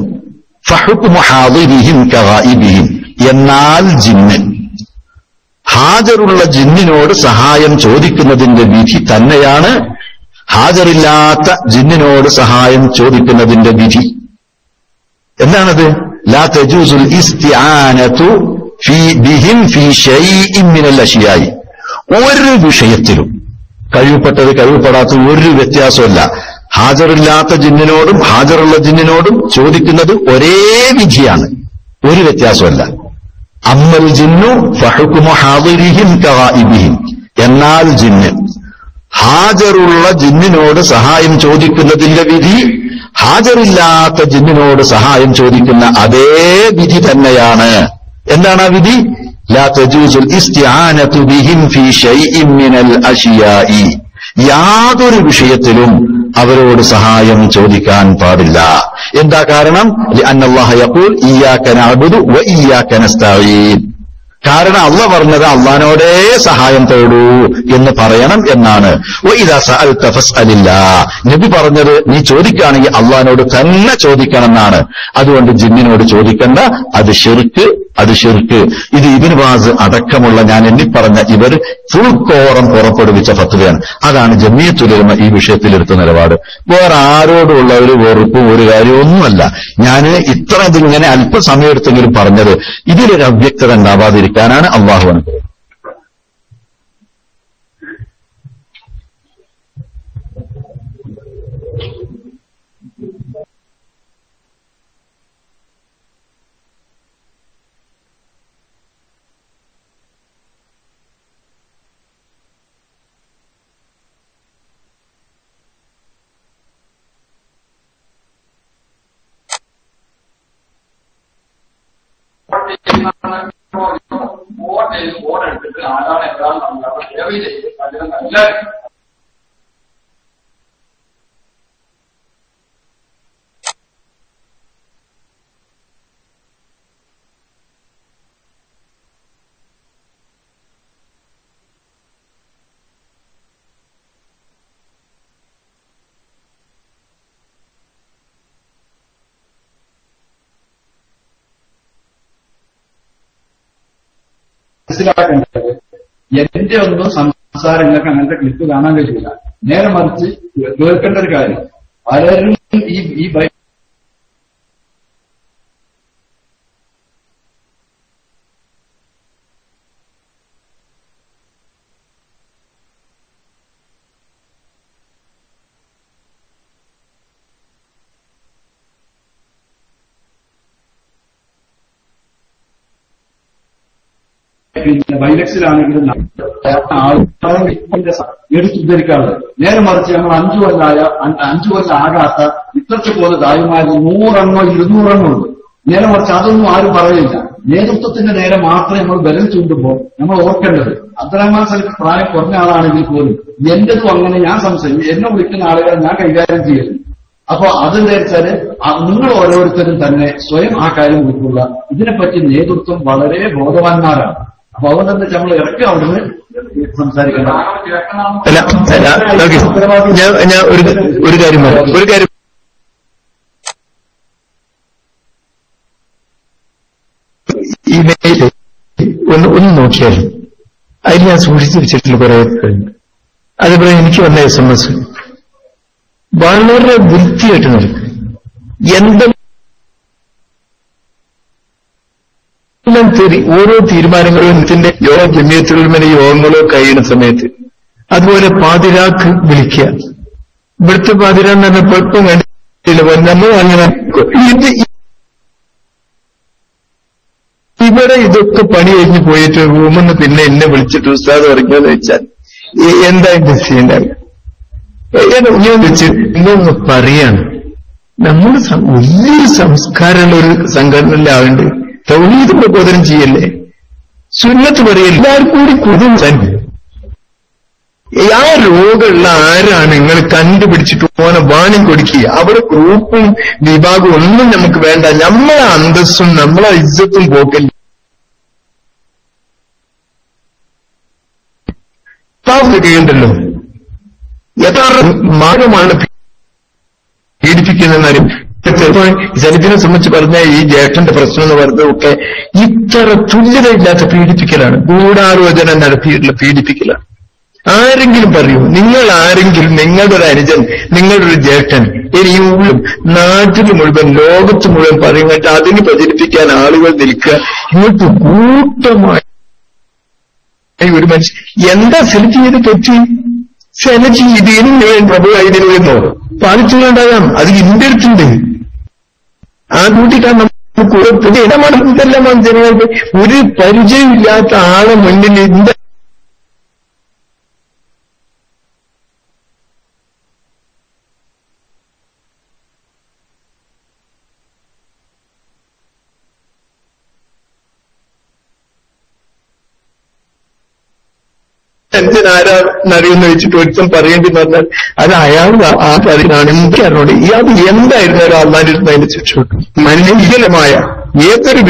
ഫഹുക്മു ഹാദിരിഹിം കഗായിബിഹിം, എന്നാൽ ജിന്ന്, ഹാജറുള്ള ജിന്നിനോട് സഹായം ചോദിക്കുന്നതിന്റെ വിധി തന്നെയാണ് ഹാജറില്ലാത്ത ജിന്നിനോട് സഹായം ചോദിക്കുന്നതിന്റെ വിധി. എന്താണത്? ലാ തജൂസുൽ ഇസ്തിആനതു ബിഹിം ഫീ ശൈഇൻ മിനൽ അശിയായി, ഒരു വിഷയത്തിലും കഴിവപ്പെട്ടത് കഴിവപ്പെടാത്തത് ഒരു വ്യത്യാസമല്ല. ഹാജറില്ലാത്ത ജിന്നിനോടും ഹാജറുള്ള ജിന്നിനോടും ചോദിക്കുന്നത് ഒരേ വിധിയാണ്, ഒരു വ്യത്യാസമല്ല. അമ്മൽ ജിന്നു ഫഹുക്മു ഹാദിരിഹിം കഗായിബിഹിം, എന്നാൽ ജിന്ന് ഹാജറുള്ള ജിന്നിനോട് സഹായം ചോദിക്കുന്നതിന്റെ വിധി ഹാജറില്ലാത്ത ജിന്നിനോട് സഹായം ചോദിക്കുന്ന അതേ വിധി തന്നെയാണ്. എന്താണ് ആ വിധി? ലാ തജൂസുൽ ഇസ്തിആനതു ബിഹിം ഫീ ശൈഇൻ മിനൽ അശിയാഇ, യാതൊരു വിഷയത്തിലും അവരോട് സഹായം ചോദിക്കാൻ പാടില്ല. എന്താ കാരണം? ലിഅന്നല്ലാഹ യഖൂൽ ഇയ്യാക നഅ്ബുദു വ ഇയ്യാക നസ്തഈൻ, കാരണം അള്ളാഹ് പറഞ്ഞത് അള്ളാഹിനോടേ സഹായം തേടൂ എന്ന് പറയണം എന്നാണ്. വഇദാ സഅൽത ഫസ്അലില്ലാഹ്, നബി പറഞ്ഞത് നീ ചോദിക്കുകയാണെങ്കിൽ അള്ളാഹിനോട് തന്നെ ചോദിക്കണം എന്നാണ്. അതുകൊണ്ട് ജിന്നിനോട് ചോദിക്കണ്ട, അത് ശിർക്ക്. ഇത് ഇബ്നു ബാസ് അടക്കമുള്ള ഞാൻ എണ്ണിപ്പറഞ്ഞ ഇവർ ഫുൾ കോറം പുറപ്പെടുവിച്ച ഫത്വയാണ്. അതാണ് ജമിയത്തുൽ ഉലമ ഈ വിഷയത്തിലെടുത്ത നിലപാട്. വേറെ ആരോടുമുള്ള ഒരു വെറുപ്പും ഒരു കാര്യമൊന്നുമല്ല. ഞാൻ ഇതിങ്ങനെ അല്പസമയം എടുത്തെങ്കിലും പറഞ്ഞത് ഇതിലൊരു അവ്യക്തത ഉണ്ടാവാതിരിക്കാനാണ്. അള്ളാഹു അനുഗ്രഹിക്കും. ഓടെടുത്തിട്ട് ആരാണ് എല്ലാം നമ്മളെ സേവ ചെയ്ത് അതിന് നല്ല മനസ്സിലാക്കേണ്ടത് എന്റെ ഒന്നും സംസാരങ്ങൾക്ക് അങ്ങനത്തെ ക്ലിപ്പ് കാണാൻ കഴിയില്ല. നേരെ മറിച്ച് കേൾക്കേണ്ട ഒരു കാര്യം, പലരും ഈ ബൈലക്സിലാണെങ്കിലും എടുത്തുദ്ധരിക്കാറുള്ളത്. നേരെ മറിച്ച് ഞങ്ങൾ 5 കൊല്ലം ആകാത്ത ഇത്രയ്ക്ക് പോലെ ദായിമാരിൽ 100 എണ്ണോ 200 എണ്ണോ ഉണ്ട്. നേരെ മറിച്ച് അതൊന്നും ആരും പറയില്ല. നേതൃത്വത്തിന്റെ നേരെ മാത്രമേ നമ്മൾ ബലം ചൂണ്ടുമ്പോൾ നമ്മൾ ഓർക്കേണ്ടത്, അബ്ദുറഹ്മാൻ സലഫി പ്രായം കുറഞ്ഞ ആളാണെങ്കിൽ പോലും എന്റെതും അങ്ങനെ ഞാൻ സംശയം എന്നെ വിളിക്കുന്ന ആളുകളെ ഞാൻ കൈകാര്യം ചെയ്യുന്നു. അപ്പൊ അതെന്താ വെച്ചാല് നിങ്ങൾ ഓരോരുത്തരും തന്നെ സ്വയം ആ കാര്യം ഉൾക്കൊള്ളുക. ഇതിനെപ്പറ്റി നേതൃത്വം വളരെ ബോധവാന്മാരാണ്. അപ്പൊ അതുകൊണ്ട് എന്താ നമ്മൾ ഇറക്കി അവിടുന്ന് സംസാരിക്കണം. ഞാൻ ഒരു കാര്യം ഇമെയിൽ ഒന്ന് നോക്കിയാലും അതിൽ ഞാൻ സൂക്ഷിച്ചു വെച്ചിട്ടുള്ള കുറെ കഴിഞ്ഞു. അതേപോലെ എനിക്ക് വന്ന SMS വളരെ വൃത്തിയായിട്ട് നടക്കും. എന്തെല്ലാം ഓരോ തീരുമാനങ്ങളും ഇതിന്റെ ജമിയത്തുൽ ഉലമയുടെ യോഗങ്ങളോ കഴിയുന്ന സമയത്ത് അതുപോലെ പാതിരാക്ക് വിളിക്കുക. ഇവിടുത്തെ പാതിരാന്ന് പറഞ്ഞാൽ കുഴപ്പം കണ്ടില്ല, നമ്മൾ അങ്ങനെ ഇവിടെ ഇതൊക്കെ പണി കഴിഞ്ഞ് പോയിട്ട് റൂമെന്ന് പിന്നെ എന്നെ വിളിച്ചിട്ട് ഉസ്താദ് പറയുകയെന്ന് വെച്ചാൽ എന്താ എന്റെ ചെയ്യേണ്ടത്? ഞാൻ വെച്ച് ഇതൊന്ന് പറയാണ്. നമ്മൾ വലിയൊരു സംസ്കാരമുള്ള ഒരു സംഘടനയിലെ ആളുണ്ട്. തൗഹീദ് പ്രബോധനം ചെയ്യല്ലേ, സുന്നത്ത് പറയല്ലേ, എല്ലാവരും കൂടി കുടുംബം. ആ രോഗമുള്ള ആരാണ് നിങ്ങൾ കണ്ടുപിടിച്ചിട്ട് പോകാൻ വാണം കൊടുക്കുക. അവിടെ ഗ്രൂപ്പും വിഭാഗവും ഒന്നും നമുക്ക് വേണ്ട. നമ്മളെ അന്തസ്സും നമ്മളെ ഇജ്ജത്തും പോക്കല്ല. കേണ്ടല്ലോ യഥാർത്ഥ മാർഗമാണ് പീഡിപ്പിക്കുന്നതെന്നാലും സലിഫിനെ സംബന്ധിച്ച് പറഞ്ഞ ഈ ജ്യേഷ്ഠന്റെ പ്രശ്നം എന്ന് പറയുന്നതൊക്കെ ഇത്ര തുല്യതയില്ലാത്ത പീഡിപ്പിക്കലാണ്, ഗൂഢാലോചന നടത്തിയിട്ടുള്ള പീഡിപ്പിക്കലാണ്. ആരെങ്കിലും പറയൂ, നിങ്ങൾ ആരെങ്കിലും നിങ്ങളുടെ ഒരു അനുജൻ, നിങ്ങളുടെ ഒരു ജ്യേഷ്ഠൻ ഇനി ഉള്ളും നാട്ടിൽ മുഴുവൻ ലോകത്ത് മുഴുവൻ പറയുന്നിട്ട് അതിന് പ്രചരിപ്പിക്കാൻ ആളുകൾ നിൽക്കുക. ഇങ്ങോട്ട് കൂട്ടമായി ഒരു മനുഷ്യൻ എന്താ സെലക്ട് ചെയ്ത് തെറ്റ് സെലക്ട് ചെയ്തതിനും പ്രഭു ഇതിന് വരുന്നോ പാലിച്ചുകൊണ്ടാകാം. അത് ഇന്ത്യ അടുത്തുണ്ട്. ആ കൂട്ടിട്ടാണ് നമുക്ക് ഇടമാണ്. ഇതെല്ലാം ജനങ്ങൾക്ക് ഒരു പരിചയമില്ലാത്ത ആളെ മുന്നിൽ ഇന്ത്യ എന്തിനാരാന്നറിയുന്ന വെച്ചിട്ട് ഒരുത്തം പറയേണ്ടി പറഞ്ഞാൽ അത് അയാൾ ആ കാര്യമാണ്. എനിക്കറിഞ്ഞോട് അത് എന്തായിരുന്നു ഒരു അള്ളാന്റെ അടുത്ത് അതിന്റെ ശിക്ഷ കിട്ടും. മലിനീകരമായ ഏതൊരു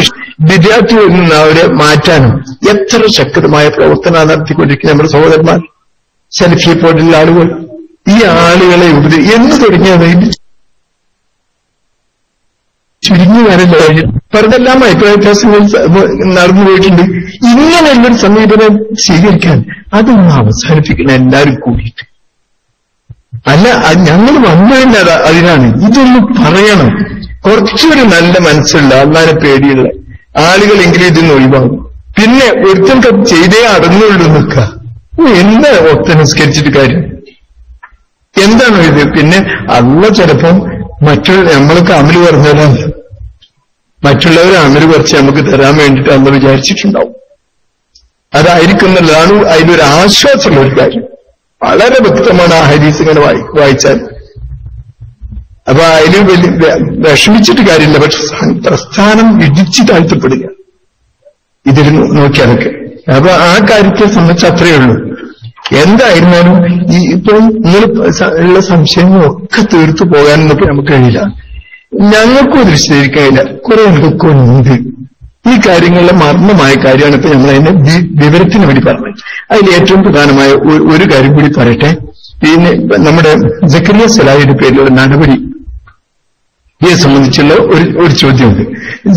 വിദ്യാർത്ഥികളിൽ നിന്ന് അവരെ മാറ്റാനും എത്ര ശക്തമായ പ്രവർത്തനം നടത്തിക്കൊണ്ടിരിക്കുന്ന നമ്മുടെ സഹോദരന്മാർ, സെൽഫി പോലുള്ള ആളുകൾ, ഈ ആളുകളെ എന്ന് തുടങ്ങിയത് ചുരുങ്ങി വരല്ല പറഞ്ഞെല്ലാം അഭിപ്രായ വ്യത്യാസങ്ങൾ നടന്നു പോയിട്ടുണ്ട്. ഇങ്ങനെയുള്ളൊരു സമീപനം സ്വീകരിക്കാൻ അതൊന്നും അവസാനിപ്പിക്കണം എല്ലാവരും കൂടിയിട്ട്. അല്ല, ഞങ്ങൾ വന്നതിന് അതിനാണ്. ഇതൊന്നും പറയണം. കുറച്ചൊരു നല്ല മനസ്സുള്ള അള്ളാനെ പേടിയുള്ള ആളുകളെങ്കിലും ഇതിന്ന് ഒഴിവാകും. പിന്നെ ഒരുത്തർക്ക് ചെയ്തേ അടങ്ങുള്ളൂ നിൽക്കുക. എന്താ ഒത്ത നിസ്കരിച്ചിട്ട് കാര്യം? എന്താണോ ഇത്? പിന്നെ അള്ള ചിലപ്പം നമ്മൾക്ക് അമല് പറഞ്ഞാലാണ്, മറ്റുള്ളവർ അമല് കുറച്ച് നമുക്ക് തരാൻ വേണ്ടിയിട്ട് അന്ന് വിചാരിച്ചിട്ടുണ്ടാവും. അതായിരിക്കുന്നതാണ് അതിലൊരു ആശ്വാസമുള്ള ഒരു കാര്യം. വളരെ വ്യക്തമാണ് ആ ഹദീസ് ഇങ്ങനെ വായിച്ചാൽ. അപ്പൊ അതിൽ വലിയ വിഷമിച്ചിട്ട് കാര്യമില്ല. പക്ഷെ പ്രസ്ഥാനം ഇടിച്ചു താഴ്ത്തപ്പെടുക ഇതിൽ നോക്കിയാലൊക്കെ. അപ്പൊ ആ കാര്യത്തെ സംബന്ധിച്ച് അത്രയേ ഉള്ളൂ. എന്തായിരുന്നാലും ഇപ്പൊ നിങ്ങൾ ഉള്ള സംശയങ്ങളൊക്കെ തീർത്തു പോകാനൊക്കെ നമുക്ക് കഴിയില്ല. ഞങ്ങൾക്കും അത് വിശദീകരിക്കാൻ കഴിയില്ല. കുറെ എന്തൊക്കെ ഉണ്ട്. ഈ കാര്യങ്ങളിലെ മർമ്മമായ കാര്യമാണ് ഇപ്പൊ നമ്മൾ അതിനെ വിവരത്തിന് വേണ്ടി പറഞ്ഞത്. അതിൽ ഏറ്റവും പ്രധാനമായ ഒരു കാര്യം കൂടി പറയട്ടെ. പിന്നെ നമ്മുടെ സക്കരിയ സലാഹിയുടെ പേരിലുള്ള നടപടിയെ സംബന്ധിച്ചുള്ള ഒരു ചോദ്യമുണ്ട്.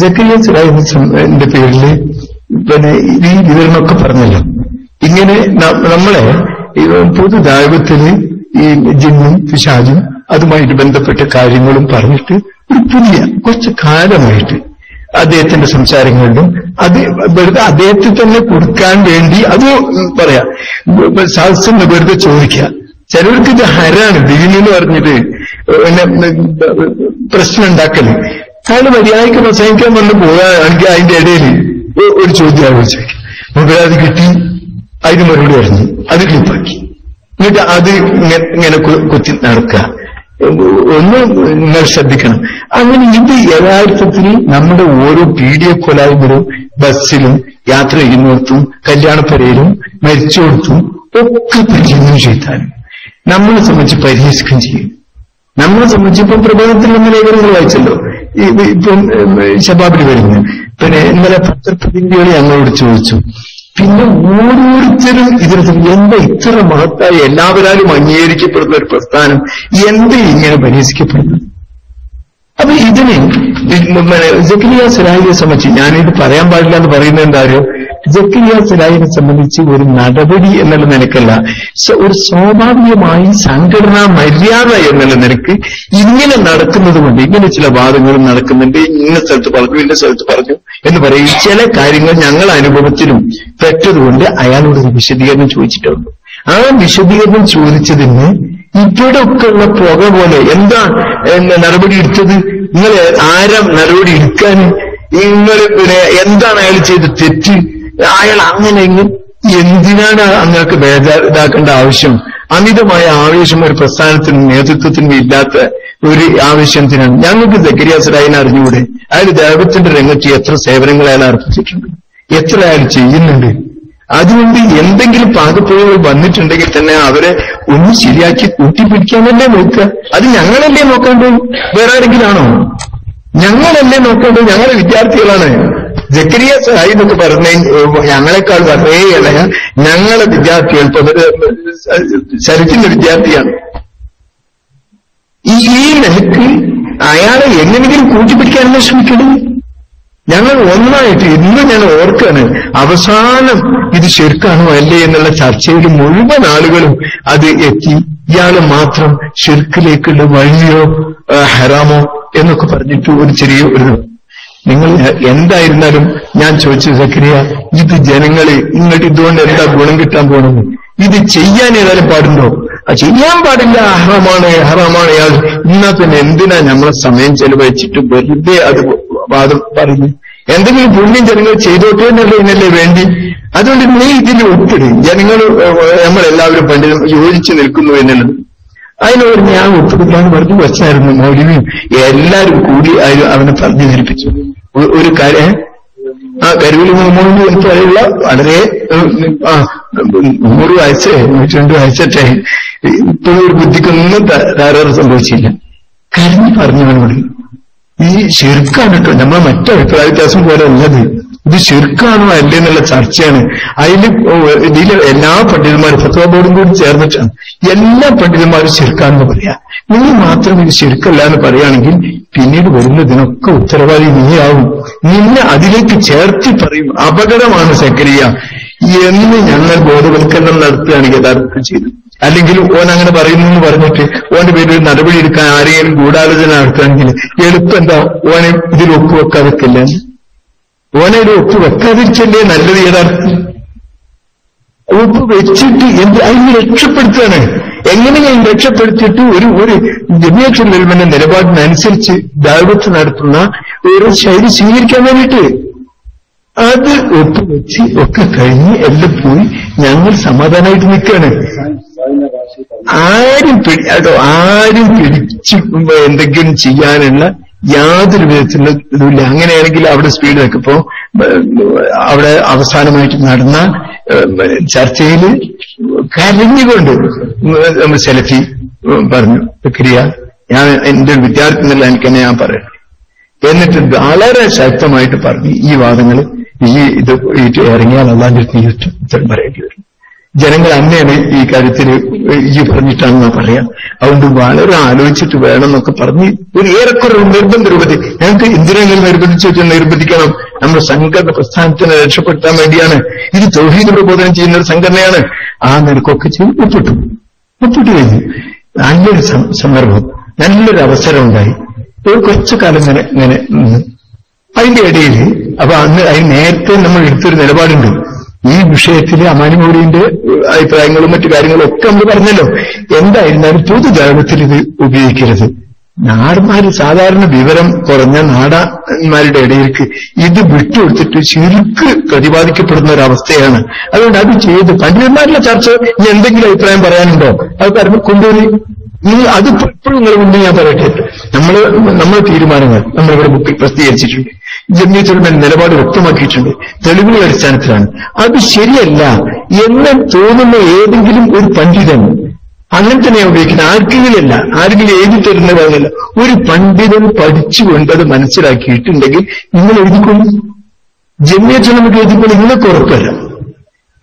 സക്കരിയ സലാഹിന്റെ പേരിൽ പിന്നെ ഈ വിവരണമൊക്കെ പറഞ്ഞല്ലോ. ഇങ്ങനെ നമ്മളെ പൊതു ദൈവത്തിന് ഈ ജിന്നും പിശാചും അതുമായിട്ട് ബന്ധപ്പെട്ട കാര്യങ്ങളും പറഞ്ഞിട്ട് ഒരു പുതിയ കുറച്ച് കാലമായിട്ട് അദ്ദേഹത്തിന്റെ സംസാരങ്ങളിലും അത് വെറുതെ അദ്ദേഹത്തെ തന്നെ കൊടുക്കാൻ വേണ്ടി അത് പറയാം, സദസ്സിന് വെറുതെ ചോദിക്കുക. ചിലർക്ക് ഇത് ഹരാണ്, ദീനെന്ന് പറഞ്ഞിട്ട് പ്രശ്നം ഉണ്ടാക്കല്. അയാൾ മര്യാദയ്ക്ക് പ്രസംഗിക്കാൻ വന്ന് പോകാണെങ്കിൽ അതിന്റെ ഇടയിൽ ഒരു ചോദ്യം ആലോചിച്ചു നമുക്ക് അത് കിട്ടി, അതിന് മറുപടി പറഞ്ഞു, അത് ക്ലിപ്പാക്കി, എന്നിട്ട് അത് ഇങ്ങനെ കൊത്തി നടക്കുക. ഒന്ന് നിങ്ങൾ ശ്രദ്ധിക്കണം. അങ്ങനെ ഇത് യഥാർത്ഥത്തിൽ നമ്മുടെ ഓരോ പീഡിയക്കൊലായ്മയിലും ബസ്സിലും യാത്ര ചെയ്യുന്നിടത്തും കല്യാണപ്പരയിലും മരിച്ചോടത്തും ഒക്കെ പരിചയം ചെയ്താലും നമ്മളെ സംബന്ധിച്ച് പരിഹസിക്കുകയും ചെയ്യും. നമ്മളെ സംബന്ധിച്ച് ഇപ്പം പ്രബോധത്തിൽ നമ്മൾ ലേഖനങ്ങൾ വായിച്ചല്ലോ, ഇപ്പം ശബാബിൽ വരുന്നു. പിന്നെ ഇന്നലെ പത്രപ്രതിനിധികൾ ഞങ്ങളോട് ചോദിച്ചു, പിന്നെ ഓരോരുത്തരും ഇതിന് എന്താ ഇത്ര മഹത്തായി എല്ലാവരാലും അംഗീകരിക്കപ്പെടുന്ന ഒരു പ്രസ്ഥാനം എന്താ ഇങ്ങനെ പരിഹസിക്കപ്പെടുന്നത്? അപ്പൊ ഇതിന് സക്കരിയ സലാഹിയെ സംബന്ധിച്ച് ഞാനിത് പറയാൻ പാടില്ല എന്ന് പറയുന്നത് എന്തായാലും സക്കരിയ സലാഹിനെ സംബന്ധിച്ച് ഒരു നടപടി എന്നുള്ള നിലക്കല്ല, ഒരു സ്വാഭാവികമായി സംഘടനാ മര്യാദ എന്നുള്ള നിലക്ക് ഇങ്ങനെ നടക്കുന്നത് കൊണ്ട്, ഇങ്ങനെ ചില വാദങ്ങളും നടക്കുന്നുണ്ട്, ഇന്ന സ്ഥലത്ത് പറഞ്ഞു ഇന്ന സ്ഥലത്ത് പറഞ്ഞു എന്ന് പറയും. ചില കാര്യങ്ങൾ ഞങ്ങൾ അനുഭവത്തിലും പെട്ടതുകൊണ്ട് അയാളോടൊരു വിശദീകരണം ചോദിച്ചിട്ടുണ്ട്. ആ വിശദീകരണം ചോദിച്ചതിന് ഇവിടെ ഒക്കെ ഉള്ള പുക പോലെ എന്താ നടപടി എടുത്തത്, നിങ്ങൾ ആരാ നടപടി എടുക്കാൻ, നിങ്ങൾ പിന്നെ എന്താണ് അയാൾ ചെയ്ത തെറ്റ്, അയാൾ അങ്ങനെ എന്തിനാണ് അങ്ങക്ക് ഇതാക്കേണ്ട ആവശ്യം? അമിതമായ ആവേശം ഒരു പ്രസ്ഥാനത്തിനും നേതൃത്വത്തിനും ഇല്ലാത്ത ഒരു ആവശ്യത്തിനാണ്. ഞങ്ങൾക്ക് സക്കരിയ സലാഹിനെ അറിഞ്ഞുകൂടെ? അയാൾ ദൈവത്തിന്റെ രംഗത്ത് എത്ര സേവനങ്ങൾ അയാൾ അർപ്പിച്ചിട്ടുണ്ട്, എത്ര അയാൾ ചെയ്യുന്നുണ്ട്. അതുകൊണ്ട് എന്തെങ്കിലും പാകപ്പിഴകൾ വന്നിട്ടുണ്ടെങ്കിൽ തന്നെ അവരെ ഒന്ന് ശരിയാക്കി കൂട്ടിപ്പിടിക്കാനല്ലേ നോക്കുക. അത് ഞങ്ങളല്ലേ നോക്കേണ്ടത്, വേറെ ആരെങ്കിലും ആണോ? ഞങ്ങളല്ലേ നോക്കേണ്ടത്, ഞങ്ങളെ വിദ്യാർത്ഥികളാണ്. സക്കരിയ സലാഹി എന്നൊക്കെ പറഞ്ഞ ഞങ്ങളെക്കാൾ വളരെ ഇളയ ഞങ്ങളെ വിദ്യാർത്ഥികൾ, ശരത്തിന്റെ വിദ്യാർത്ഥിയാണ്. ഈ നിലക്ക് അയാളെ എങ്ങനെങ്കിലും കൂട്ടിപ്പിടിക്കാനല്ലേ ശ്രമിക്കണം. ഞങ്ങൾ ഒന്നായിട്ട് ഇന്ന് ഞാൻ ഓർക്കാണ്, അവസാനം ഇത് ശിർക്കാണോ അല്ലേ എന്നുള്ള ചർച്ചയിൽ മുഴുവൻ ആളുകളും അത് എത്തി. ഇയാള് മാത്രം ശിർക്കിലേക്കുള്ള വഴിയോ ഹറാമോ എന്നൊക്കെ പറഞ്ഞിട്ട് ഒരു ചെറിയ നിങ്ങൾ എന്തായിരുന്നാലും ഞാൻ ചോദിച്ചു, സക്കരിയ ഇത് ജനങ്ങളെ ഇങ്ങോട്ട് ഇതുകൊണ്ട് എന്താ ഗുണം കിട്ടാൻ പോണെന്ന്, ഇത് ചെയ്യാൻ ഏതായാലും പാടുണ്ടോ? ചെയ്യാൻ പാടില്ല, ഹറാമാണ് ഇയാൾ. എന്നാ പിന്നെ എന്തിനാ നമ്മളെ സമയം ചെലവഴിച്ചിട്ട് വെറുതെ അത് വാദം പറഞ്ഞു? എന്തെങ്കിലും പുണ്യം ജനങ്ങൾ ചെയ്തോട്ടെ എന്നല്ലേ വേണ്ടി. അതുകൊണ്ട് നീ ഇതിൽ ഒപ്പിട്, ജനങ്ങൾ നമ്മളെല്ലാവരും പണ്ട് യോജിച്ചു നിൽക്കുന്നു എന്നുള്ളത്. അതിനോട് ഞാൻ ഒപ്പിടില്ലാന്ന് പറഞ്ഞു വെച്ചായിരുന്നു. മൗലവിയും എല്ലാവരും കൂടി അവനെ പറഞ്ഞു ധരിപ്പിച്ചു. ഒരു കാര്യം കരുവിൽ മുഹമ്മദ് എന്ന് പറയുള്ള വളരെ 100 വയസ്സ് 102 വയസ്സൊക്കെ ഇപ്പോഴും ഒരു ബുദ്ധിക്കൊന്നും തകരാറ് സംഭവിച്ചില്ല. കരഞ്ഞു പറഞ്ഞവനോട് ഈ ശിർക്കാണ് കേട്ടോ. നമ്മളെ മറ്റു അഭിപ്രായ വ്യത്യാസം പോലെ അല്ലത്. ഇത് ശിർക്കാണോ അല്ലേ എന്നുള്ള ചർച്ചയാണ്. ഇതിൽ എല്ലാ പണ്ഡിതന്മാരും ഫത്വ ബോർഡും കൂടി ചേർന്നിട്ടാണ് എല്ലാ പണ്ഡിതന്മാരും ശിർക്കാണെന്ന് പറയാ. നീ മാത്രം ഇത് ശിർക്കല്ല എന്ന് പറയുകയാണെങ്കിൽ പിന്നീട് വരുന്നതിനൊക്കെ ഉത്തരവാദി നീയാവും. നിന്നെ അതിലേക്ക് ചേർത്തി പറയും. അപകടമാണ് സക്കരിയ എന്ന് ഞങ്ങൾ ബോധവൽക്കരണം നടത്തുകയാണ് യഥാർത്ഥത്തിൽ ചെയ്തത്. അല്ലെങ്കിൽ ഓൻ അങ്ങനെ പറയുന്നു എന്ന് പറഞ്ഞിട്ട് ഓന്റെ പേരിൽ നടപടി എടുക്കാൻ ആരെങ്കിലും ഗൂഢാലോചന നടത്തുകയാണെങ്കിൽ എളുപ്പം എന്താ ഓനെ ഇതിൽ ഒപ്പുവെക്കാതിരിക്കില്ല. ഓനെ ഒരു ഒപ്പ് വെക്കാതിരിച്ചല്ലേ നല്ലത്. യഥാർത്ഥത്തിൽ ഒപ്പ് വെച്ചിട്ട് അതിന് രക്ഷപ്പെടുത്തുകയാണ്. എങ്ങനെയും രക്ഷപ്പെടുത്തിയിട്ട് ഒരു ജമിയത്തുൽ ഉലമയുടെ നിലപാടിനനുസരിച്ച് ദഅവത്ത് നടത്തുന്ന ഒരു ശൈലി സ്വീകരിക്കാൻ വേണ്ടിയിട്ട് അത് ഒപ്പുവെച്ച് ഒക്കെ കഴിഞ്ഞ് എല്ലാം പോയി ഞങ്ങൾ സമാധാനമായിട്ട് നിൽക്കുകയാണ്. ആരും പിടിച്ച് എന്തെങ്കിലും ചെയ്യാനുള്ള യാതൊരു വിധത്തിലുള്ള ഇതുമില്ല. അങ്ങനെയാണെങ്കിൽ അവിടെ സ്പീഡ് വെക്കപ്പോ അവിടെ അവസാനമായിട്ട് നടന്ന ചർച്ചയിൽ കരഞ്ഞുകൊണ്ട് സെലഫി പറഞ്ഞു, ക്രിയ ഞാൻ എന്റെ ഒരു വിദ്യാർത്ഥി എന്നുള്ള എനിക്ക് തന്നെ ഞാൻ പറയണം. എന്നിട്ട് വളരെ ശക്തമായിട്ട് പറഞ്ഞു ഈ വാദങ്ങൾ ഇത് ഇറങ്ങിയാൽ അള്ളാന്റെ ഉത്തരം പറയേണ്ടി വരും. ജനങ്ങൾ അന്നെയാണ് ഈ കാര്യത്തിൽ ഈ പറഞ്ഞിട്ടാണെന്നാ പറയാം. അതുകൊണ്ട് വളരെ ആലോചിച്ചിട്ട് വേണം എന്നൊക്കെ പറഞ്ഞ് ഒരു ഏറെക്കുറെ നിർബന്ധ രൂപത്തിൽ ഞങ്ങൾക്ക് എന്തിനെങ്കിലും നിർബന്ധിക്കണം. നമ്മുടെ സംഘടന പ്രസ്ഥാനത്തിനെ രക്ഷപ്പെടുത്താൻ വേണ്ടിയാണ്. ഇത് തൗഹീദ് പ്രബോധനം ചെയ്യുന്ന ഒരു സംഘടനയാണ്. ആ നിരക്കൊക്കെ ചെയ്ത് ഒപ്പിട്ട് കഴിഞ്ഞു. നല്ലൊരു സന്ദർഭം, നല്ലൊരു അവസരം ഉണ്ടായി. ഒരു കുറച്ചു കാലം ഇങ്ങനെ അതിന്റെ ഇടയിൽ അപ്പൊ അതിന് നേരത്തെ നമ്മൾ എടുത്തൊരു നിലപാടുണ്ട്. ഈ വിഷയത്തിൽ അമാനി മൗലവിന്റെ അഭിപ്രായങ്ങളും മറ്റു കാര്യങ്ങളും ഒക്കെ നമ്മൾ പറഞ്ഞല്ലോ. എന്തായിരുന്നാലും പൊതുജാഗ്രതത്തിൽ ഇത് ഉപയോഗിക്കരുത്. നാടന്മാര് സാധാരണ വിവരം കുറഞ്ഞ നാടന്മാരുടെ ഇടയിലേക്ക് ഇത് വിട്ടുകൊടുത്തിട്ട് ശരിക്ക് പ്രതിപാദിക്കപ്പെടുന്ന ഒരവസ്ഥയാണ്. അതുകൊണ്ട് അത് ചെയ്ത് പണ്ഡിതന്മാരുടെ ചർച്ച ഇനി എന്തെങ്കിലും അഭിപ്രായം പറയാനുണ്ടോ അത് പറഞ്ഞു കൊണ്ടുപോയി അത് എപ്പോഴും നിങ്ങൾ മുന്നേ ഞാൻ പറയട്ടെ. നമ്മളെ തീരുമാനങ്ങൾ നമ്മളിവിടെ ബുക്കിൽ പ്രസിദ്ധീകരിച്ചിട്ടുണ്ട്. ജമിയത്തുൽ ഉലമ നിലപാട് വ്യക്തമാക്കിയിട്ടുണ്ട്. തെളിവുകളുടെ അടിസ്ഥാനത്തിലാണ്. അത് ശരിയല്ല എന്ന് തോന്നുന്ന ഏതെങ്കിലും ഒരു പണ്ഡിതൻ അങ്ങനെ തന്നെയാണ് ഉപയോഗിക്കുന്നത്. ആർക്കെങ്കിലും എഴുതി തരുന്നതല്ല. ഒരു പണ്ഡിതൻ പഠിച്ചുകൊണ്ട് അത് മനസ്സിലാക്കിയിട്ടുണ്ടെങ്കിൽ നിങ്ങൾ എഴുതിക്കൊള്ളു. ജമിയത്തുൽ ഉലമക്ക് എഴുതിക്കൊണ്ട് നിങ്ങൾക്ക് ഉറപ്പുവരാം.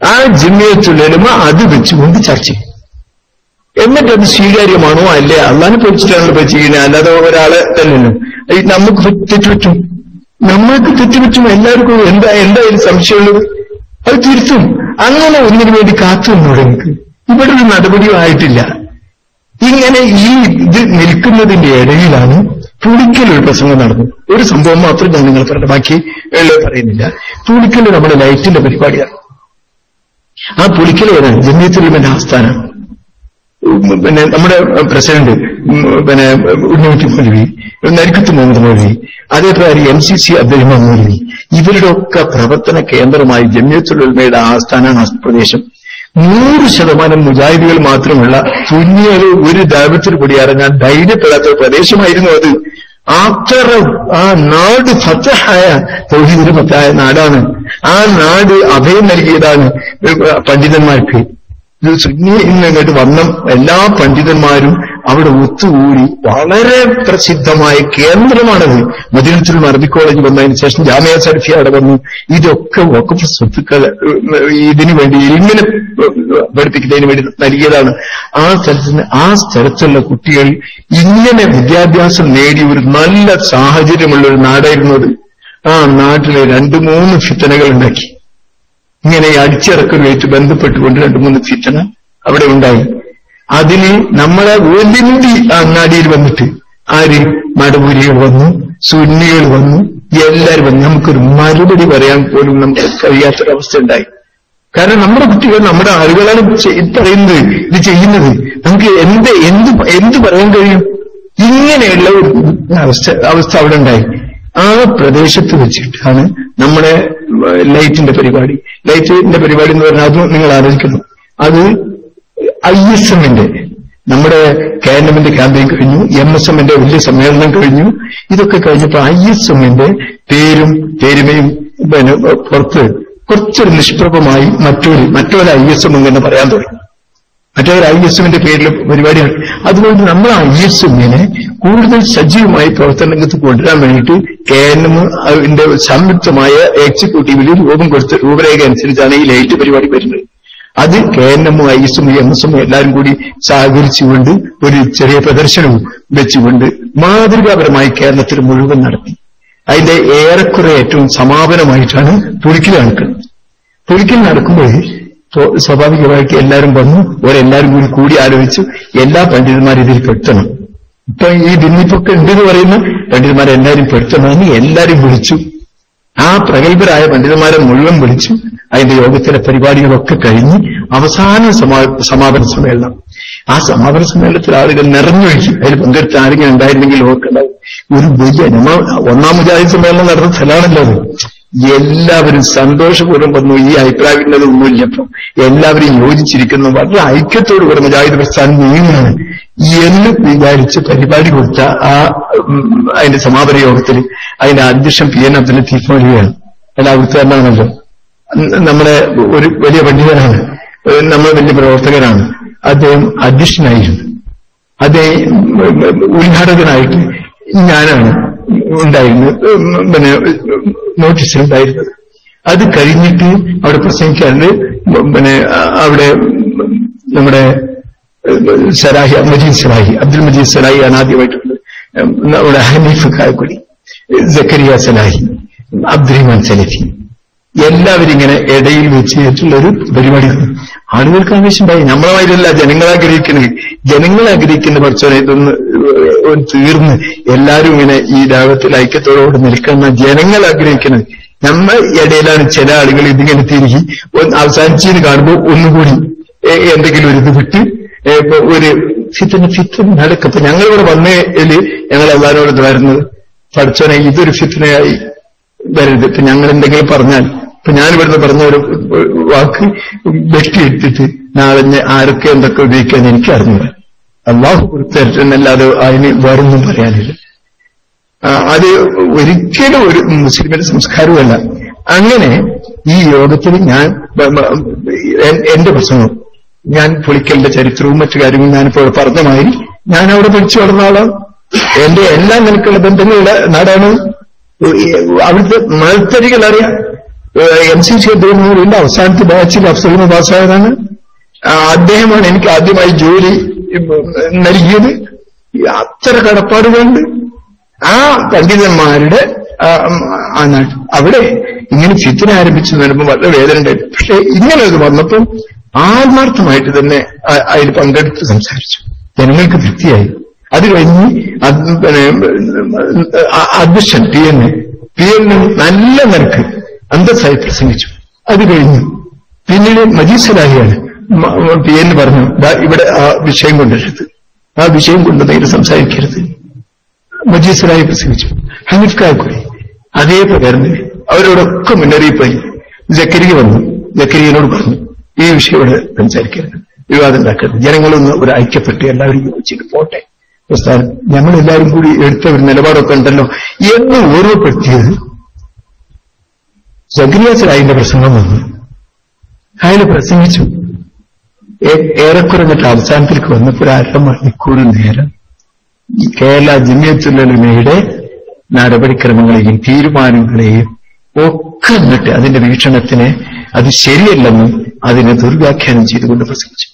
ആ ജമിയത്തുൽ ഉലമ അത് വെച്ചുകൊണ്ട് ചർച്ച ചെയ്യും. എന്നിട്ട് അത് സ്വീകാര്യമാണോ അല്ലേ അള്ളാനെ പഠിച്ചിട്ടാണല്ലോ പോയി ചെയ്യുന്നത്, അല്ലാതെ ഒരാളെ തന്നെയല്ലോ. നമുക്ക് തെറ്റുപറ്റും, നമ്മൾക്ക് തെറ്റുപറ്റും. എല്ലാവർക്കും എന്തായാലും സംശയമുള്ളത് അത് തിരുത്തും. അങ്ങനെ ഒന്നിനു വേണ്ടി കാത്തു നിന്നോടെ എനിക്ക് ഇവിടെ ഒരു നടപടിയും ആയിട്ടില്ല. ഇങ്ങനെ ഇത് നിൽക്കുന്നതിന്റെ ഇടയിലാണ് പുളിക്കൽ ഒരു പ്രസംഗം നടന്നു. ഒരു സംഭവം മാത്രം ഞാൻ നിങ്ങൾ പറഞ്ഞു, ബാക്കി പറയുന്നില്ല. പുളിക്കൽ നമ്മുടെ ലൈറ്റിന്റെ പരിപാടിയാണ്. ആ പുളിക്കൽ ഏതാണ്? ജമിയത്തുൽ ഉലമയുടെ ആസ്ഥാനമാണ്. പിന്നെ നമ്മുടെ പ്രസിഡന്റ് ഉണ്ണിമുട്ടി മൗലവി, നരിക്കുത്ത് മുഹമ്മദ് മൗലവി, അതേപോലെ MCC അബ്ദുറഹ്മാൻ മൗലവി, ഇവരുടെ ഒക്കെ പ്രവർത്തന കേന്ദ്രമായി ജമിയത്തുൽ ഉലമയുടെ ആസ്ഥാനമാണ് പ്രദേശം. 100% മുജാഹിദുകൾ മാത്രമുള്ള തുന്നിയത് ഒരു ദഅവത്തിൽ കൂടി ഇറങ്ങാൻ ധൈര്യപ്പെടാത്ത പ്രദേശമായിരുന്നു അത്. അത്ര ആ നാട് ഫതഹായ തൗഹീദിന് ഫതഹായ നാടാണ്. ആ നാട് അഭയം നൽകിയതാണ് പണ്ഡിതന്മാർക്ക്. സുന്നി ഇങ്ങോട്ട് വന്ന എല്ലാ പണ്ഡിതന്മാരും അവിടെ ഒത്തുകൂടി വളരെ പ്രസിദ്ധമായ കേന്ദ്രമാണത്. മദീനത്തുൽ അറബി കോളേജ് വന്നതിന് ശേഷം ജാമിയ സലഫിയ അവിടെ വന്നു. ഇതൊക്കെ വഖഫ് സ്വത്തുക്കൾ ഇതിനു വേണ്ടി ഇൽമിനെ പഠിപ്പിക്കുന്നതിന് വേണ്ടി നൽകിയതാണ്. ആ സ്ഥലത്തുള്ള കുട്ടികൾ ഇങ്ങനെ വിദ്യാഭ്യാസം നേടി ഒരു നല്ല സാഹചര്യമുള്ള ഒരു നാടായിരുന്നു അത്. ആ നാട്ടിലെ 2-3 ഫിത്തനകൾ ഉണ്ടാക്കി. ഇങ്ങനെ അടിച്ചിറക്കലുമായിട്ട് ബന്ധപ്പെട്ടുകൊണ്ട് 2-3 ഫിത്തന അവിടെ ഉണ്ടായി. അതിന് നമ്മളെ ഒലിമ്പി അങ്ങാടിയിൽ വന്നിട്ട് മടപൂരികൾ വന്നു, സുന്നികൾ വന്നു, എല്ലാവരും വന്നു. നമുക്കൊരു മറുപടി പറയാൻ പോലും നമുക്ക് കഴിയാത്തൊരവസ്ഥ ഉണ്ടായി. കാരണം നമ്മുടെ കുട്ടികൾ, നമ്മുടെ ആളുകളാണ് പറയുന്നത്, ഇത് ചെയ്യുന്നത്. നമുക്ക് എന്ത് പറയാൻ കഴിയും? ഇങ്ങനെയുള്ള ഒരു അവസ്ഥ അവിടെ ഉണ്ടായി. ആ പ്രദേശത്ത് വെച്ചിട്ടാണ് നമ്മുടെ ലൈറ്റിന്റെ പരിപാടി എന്ന് പറഞ്ഞാൽ അതും നിങ്ങൾ ആലോചിക്കണം. അത് ISMന്റെ നമ്മുടെ KNMന്റെ ക്യാമ്പയിൻ കഴിഞ്ഞു, MSMന്റെ വലിയ സമ്മേളനം കഴിഞ്ഞു. ഇതൊക്കെ കഴിഞ്ഞപ്പോൾ ISMന്റെ പേരുമയും പുറത്ത് കുറച്ചൊരു നിഷ്പ്രഭമായി മറ്റൊരു ISM ഇങ്ങനെ പറയാൻ തുടങ്ങി. മറ്റൊരു ISMന്റെ പേരിൽ പരിപാടിയാണ്. അതുകൊണ്ട് നമ്മൾ ISMനെ കൂടുതൽ സജീവമായി പ്രവർത്തന രംഗത്ത് കൊണ്ടുവരാൻ വേണ്ടിയിട്ട് KNM അതിന്റെ സംയുക്തമായ എക്സിക്യൂട്ടീവിൽ രൂപം കൊടുത്ത രൂപരേഖ അനുസരിച്ചാണ് ഈ ലൈറ്റ് പരിപാടി വരുന്നത്. അത് KNM ISM MSM എല്ലാവരും കൂടി സഹകരിച്ചുകൊണ്ട് ഒരു ചെറിയ പ്രദർശനവും വെച്ചുകൊണ്ട് മാതൃകാപരമായി കേരളത്തിൽ മുഴുവൻ നടത്തി. അതിന്റെ ഏറെക്കുറെ ഏറ്റവും സമാപനമായിട്ടാണ് പുളിക്കൽ നടക്കുന്നത്. പുളിക്കൽ നടക്കുമ്പോൾ സ്വാഭാവികമായിട്ട് എല്ലാവരും വന്നു, ഓരെല്ലാവരും കൂടി ആലോചിച്ചു എല്ലാ പണ്ഡിതന്മാരും ഇതിൽ പെടുത്തണം. ഇപ്പൊ ഈ ഭിന്നിപ്പൊക്കെ ഉണ്ടെന്ന് പറയുന്ന പണ്ഡിതന്മാരെല്ലാവരും പെടുത്തണമെന്ന് എല്ലാവരും വിളിച്ചു. ആ പ്രഗത്ഭരായ പണ്ഡിതന്മാരെ മുഴുവൻ വിളിച്ചു. അതിന്റെ യോഗത്തിലെ പരിപാടികളൊക്കെ കഴിഞ്ഞ് അവസാന സമാപന സമ്മേളനം. ആ സമാപന സമ്മേളനത്തിൽ ആളുകൾ നിറഞ്ഞൊഴുകി. അതിൽ പങ്കെടുത്ത ആരെങ്കിലും ഉണ്ടായിരുന്നെങ്കിൽ ഓർക്കുണ്ടാവും. ഒരു വലിയ ഒന്നാം മുജാഹിദ് സമ്മേളനം നടന്ന സ്ഥലമാണല്ലോ അത്. എല്ലാവരും സന്തോഷപൂർവ്വം വന്നു. ഈ അഭിപ്രായമില്ലതൊന്നുമില്ലപ്പം എല്ലാവരും യോജിച്ചിരിക്കുന്നു. വളരെ ഐക്യത്തോടുകൂടെ മുജാഹിദ് പ്രസ്ഥാനം നീങ്ങുകയാണ് എന്ന് വിചാരിച്ച് പരിപാടി കൊടുത്ത അതിന്റെ സമാപന യോഗത്തിൽ അതിന്റെ അധ്യക്ഷൻ PN അബ്ദുൽ ലത്തീഫ് മൗലവിയാണ്. അവിടുത്തെ നമ്മുടെ ഒരു വലിയ പണ്ഡിതനാണ്, നമ്മൾ വലിയ പ്രവർത്തകരാണ്. അദ്ദേഹം അധ്യക്ഷനായിരുന്നു. അദ്ദേഹം ഉദ്ഘാടകനായിട്ട് ഞാനാണ് ഉണ്ടായിരുന്നത്, നോട്ടീസിലുണ്ടായിരുന്നത്. അത് കഴിഞ്ഞിട്ട് അവിടെ പ്രസംഗിക്കാറുണ്ട്. അവിടെ നമ്മുടെ സലാഹി അബ്ദുൽ മജീദ് സലാഹി ആണ് ആദ്യമായിട്ടുണ്ട്. നമ്മുടെ ഹനീഫ് കായക്കുടി, സക്കരിയ സലാഹി, അബ്ദുറഹ്മാൻ സലഫി, എല്ലാവരും ഇങ്ങനെ ഇടയിൽ വെച്ചിട്ടുള്ളൊരു പരിപാടി. ആളുകൾക്ക് ആവശ്യമുണ്ടായി. നമ്മളായിട്ടല്ല ജനങ്ങളാഗ്രഹിക്കുന്ന പഠിച്ചോനെ ഇതൊന്ന് തീർന്ന് എല്ലാവരും ഇങ്ങനെ ഈ രാഗത്തിൽ ഐക്യത്തോടുകൂടി നിൽക്കുന്ന ജനങ്ങൾ ആഗ്രഹിക്കുന്നത്. നമ്മൾ ഇടയിലാണ് ചില ആളുകൾ ഇതിങ്ങനെ തിരികെ അവസാനിച്ചെന്ന് കാണുമ്പോൾ ഒന്നുകൂടി എന്തെങ്കിലും ഒരു ഇത് വിട്ട് ഒരു ഫിത്തന നടക്കും. ഇപ്പൊ ഞങ്ങളിവിടെ വന്നതിൽ ഞങ്ങൾ എല്ലാവരോട് വരുന്നത് പഠിച്ചോനെ ഇതൊരു ഫിത്തനയായി വരരുത്. ഇപ്പൊ ഞങ്ങൾ എന്തെങ്കിലും പറഞ്ഞാൽ, ഇപ്പൊ ഞാനിവിടുന്ന് പറഞ്ഞ ഒരു വാക്ക് വെട്ടിയെടുത്തിട്ട് നാളെ ആരൊക്കെ എന്തൊക്കെ ഉപയോഗിക്കാൻ എനിക്ക് അറിഞ്ഞില്ല. അള്ളാഹു കൊടുത്തരട്ടെന്നല്ലാതെ അതിന് വേറൊന്നും പറയാനില്ല. അത് ഒരിക്കലും ഒരു മുസ്ലിമിന്റെ സംസ്കാരവുമല്ല. അങ്ങനെ ഈ യോഗത്തിൽ ഞാൻ എന്റെ പ്രസംഗം, ഞാൻ പുളിക്കലിന്റെ ചരിത്രവും മറ്റു കാര്യങ്ങളും ഞാനിപ്പോൾ പറഞ്ഞ മാതിരി ഞാൻ അവിടെ പഠിച്ചു വളർന്ന ആളാണ്. എന്റെ എല്ലാ നിലക്കുള്ള ബന്ധങ്ങളുടെ നാടാണ്. അവിടുത്തെ മഴത്തരികൾ അറിയാം. MCC അദ്ദേഹം അവസാനത്തെ ബാച്ചിൽ അഫ്സലിന് പാസ്സായതാണ്. അദ്ദേഹമാണ് എനിക്ക് ആദ്യമായി ജോലി നൽകിയത്. അത്ര കടപ്പാടുകളുണ്ട് ആ പണ്ഡിതന്മാരുടെ ആ നാട്ടിൽ. അവിടെ ഇങ്ങനെ ഫിത്ന ആരംഭിച്ചു വരുമ്പോൾ വളരെ വേദന ഉണ്ടായിരുന്നു. പക്ഷെ ഇങ്ങനെ അത് വന്നപ്പോൾ ആത്മാർത്ഥമായിട്ട് തന്നെ അതിൽ പങ്കെടുത്ത് സംസാരിച്ചു. ജനങ്ങൾക്ക് തൃപ്തിയായി. അത് കഴിഞ്ഞ് അധ്യക്ഷൻ PN നല്ല നിരക്ക് അന്തസ്സായി പ്രസംഗിച്ചു. അത് കഴിഞ്ഞു. പിന്നീട് മജീദ് സലാഹിയാണ് PN പറഞ്ഞു, ഇവിടെ ആ വിഷയം കൊണ്ടുവരരുത്, ആ വിഷയം കൊണ്ട് നേരെ സംസാരിക്കരുത്. മജീദ് സലാഹി പ്രസംഗിച്ചു. ഹനീഫ് കായക്കുടി അതേ പ്രകാരം തന്നെ അവരോടൊക്കെ മുന്നറിയിപ്പായി. ജക്കരിയ വന്നു. ജക്കരിയനോട് പറഞ്ഞു, ഈ വിഷയം ഇവിടെ സംസാരിക്കരുത്, വിവാദം ഉണ്ടാക്കരുത്, ജനങ്ങളൊന്ന് ഒരു ഐക്യപ്പെട്ട് എല്ലാവരും യോജിച്ചിട്ട് പോട്ടെ. പ്രസ്ഥാനം ഞങ്ങളെല്ലാവരും കൂടി എടുത്ത ഒരു നിലപാടൊക്കെ ഉണ്ടല്ലോ എന്ന് ഓർമ്മപ്പെടുത്തിയത് സക്കരിയ സലാഹിന്റെ പ്രസംഗം വന്നു. അയാൾ പ്രസംഗിച്ചു. ഏറെക്കുറഞ്ഞിട്ട് അവസാനത്തിലേക്ക് വന്നപ്പോൾ 1.5 മണിക്കൂർ നേരം ഈ കേരള ജമിയത്തുൽ-ഉലമയുടെ നടപടിക്രമങ്ങളെയും തീരുമാനങ്ങളെയും ഒക്കെ എന്നിട്ട് അതിന്റെ വീക്ഷണത്തിനെ അത് ശരിയല്ലെന്നും അതിനെ ദുർവ്യാഖ്യാനം ചെയ്തുകൊണ്ട് പ്രസംഗിച്ചു.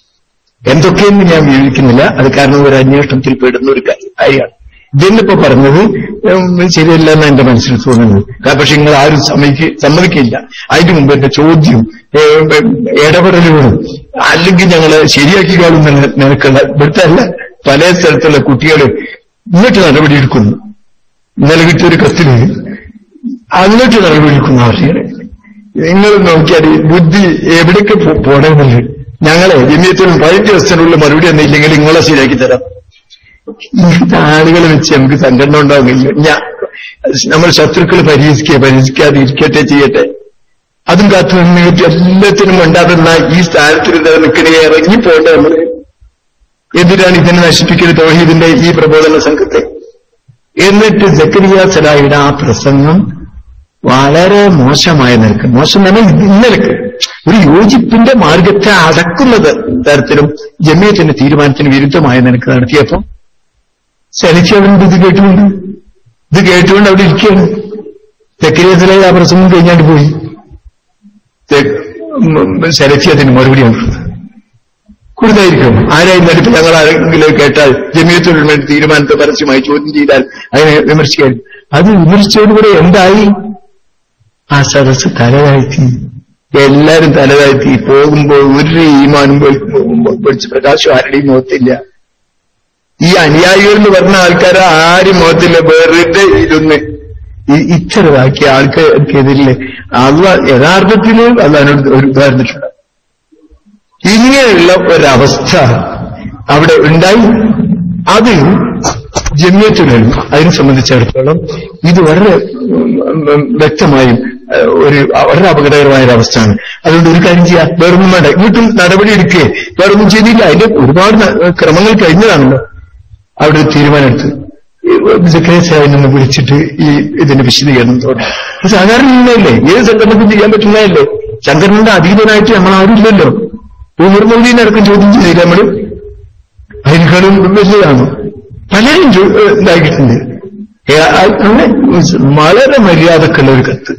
എന്തൊക്കെയെന്ന് ഞാൻ വിവരിക്കുന്നില്ല, അത് കാരണം ഒരു അന്വേഷണത്തിൽ പെടുന്ന ഒരു കാര്യമാണ്. ഇതിന്നിപ്പോ പറഞ്ഞത് ശരിയല്ല എന്ന് എന്റെ മനസ്സിൽ തോന്നുന്നത്. പക്ഷെ നിങ്ങൾ ആരും സമ്മതിക്കില്ല. അതിന് മുമ്പ് എന്റെ ചോദ്യം ഇടപെടലുകളും അല്ലെങ്കിൽ ഞങ്ങള് ശരിയാക്കി കാണുന്ന നിനക്കുള്ള ഇവിടുത്തെ അല്ല, പല സ്ഥലത്തുള്ള കുട്ടികൾ ഇങ്ങോട്ട് നടപടിയെടുക്കുന്നു. ഇന്നലെ കിട്ടിയൊരു കത്തിൽ അങ്ങോട്ട് നടപടിയെടുക്കുന്ന അവരെയാണ്. നിങ്ങൾ നോക്കിയാൽ ബുദ്ധി എവിടേക്ക് പോകണമെന്നുണ്ട്. ഞങ്ങളെ ജമിയത്തിൽ 15 ദിവസത്തിനുള്ള മറുപടി ഒന്നില്ലെങ്കിൽ നിങ്ങളെ ശരിയാക്കി തരാം. ഇങ്ങനത്തെ ആളുകളെ വെച്ച് നമുക്ക് സംഘടന ഉണ്ടാവുന്നില്ല. നമ്മൾ ശത്രുക്കൾ പരിഹസിക്കാതെ ഇരിക്കട്ടെ ചെയ്യട്ടെ. അതും കാത്തു നിന്നിട്ട് എല്ലാത്തിനും ഉണ്ടാകുന്ന ഈ സ്ഥാനത്തിൽ നിൽക്കണേ ഇറങ്ങി പോകട്ടെ. നമ്മൾ എന്തിനാണ് ഇതിനെ നശിപ്പിക്കരുത് തൗഹീദിന്റെ ഈ പ്രബോധന സംഘത്തെ? എന്നിട്ട് സക്കരിയ സലാഹിയുടെ ആ പ്രസംഗം വളരെ മോശമായ നിലക്ക്, മോശം തന്നെ ഇന്നലക്ക് ഒരു യോജിപ്പിന്റെ മാർഗത്തെ അടക്കുന്നത് തരത്തിലും ജമിയത്തിന്റെ തീരുമാനത്തിന് വിരുദ്ധമായ നിനക്ക് നടത്തിയപ്പോ സലിച്ച് അവരുണ്ട് ഇത് കേട്ടുകൊണ്ട് അവിടെ ഇരിക്കുകയാണ്. തെക്കിരിയത്തിലെ ആ പ്രസംഗം കഴിഞ്ഞാണ്ട് പോയി. സലഫി അതിന് മറുപടിയാണ് കൊടുത്തായിരിക്കും. ആരായിരുന്നാലും ഇപ്പൊ ഞങ്ങൾ ആരെങ്കിലും കേട്ടാൽ ജമിയത്തുൽ ഉലമയുടെ തീരുമാനത്തെ പരസ്യമായി ചോദ്യം ചെയ്താൽ അതിനെ വിമർശിക്കാൻ, അത് വിമർശിച്ചതോടുകൂടെ എന്തായി? ആ സദസ്സ് തലതാഴ്ത്തി, എല്ലാരും തലതാഴ്ത്തി. പോകുമ്പോൾ ഒരു ഈമാനും പൊളിച്ച് പ്രകാശം ആരുടെയും മുഖത്തില്ല. ഈ അനുയായികൾ എന്ന് പറഞ്ഞ ആൾക്കാർ ആരും മുഖത്തില്ല, വെറുതെ ഇരുന്ന് ഇത്തരവാക്കിയ ആൾക്കാർക്കെതിരില്ലേ യഥാർത്ഥത്തിൽ അള്ളാഹിനോട് ഒരു ഉദാഹരണത്തിലുണ്ട്. ഇങ്ങനെയുള്ള ഒരവസ്ഥ അവിടെ ഉണ്ടായി. അത് ജമിയത്തുൽ ഉലമ അതിനെ സംബന്ധിച്ചിടത്തോളം ഇത് വളരെ വ്യക്തമായും വളരെ അപകടകരമായ ഒരവസ്ഥയാണ്. അതുകൊണ്ട് ഒരു കാര്യം ചെയ്യാം, വേറൊന്നും വേണ്ട, വീട്ടിൽ നടപടി എടുക്കുക, വേറൊന്നും ചെയ്തില്ല. അതിന്റെ ഒരുപാട് ക്രമങ്ങൾ കഴിഞ്ഞതാണല്ലോ. അവിടെ തീരുമാനമെടുത്ത് സക്കറിയ സാഹിബിനെ വിളിച്ചിട്ട് ഇതിന്റെ വിശദീകരണം തുടങ്ങി. സാധാരണ ഇന്നല്ലേ, ഏത് സംഘടനക്കും ചെയ്യാൻ പറ്റുന്നതല്ലേ? സംഘടനയുടെ അധീനനായിട്ട് നമ്മൾ ആരുമില്ലല്ലോ. ഉമർ മൗലീനടക്കം ചോദ്യം ചെയ്തില്ല നമ്മള്. അതിനേക്കാളും വലിയതാണ്. പലരും ഇതാക്കിയിട്ടുണ്ട്. അങ്ങനെ വളരെ മര്യാദക്കുള്ള ഒരു കത്ത്.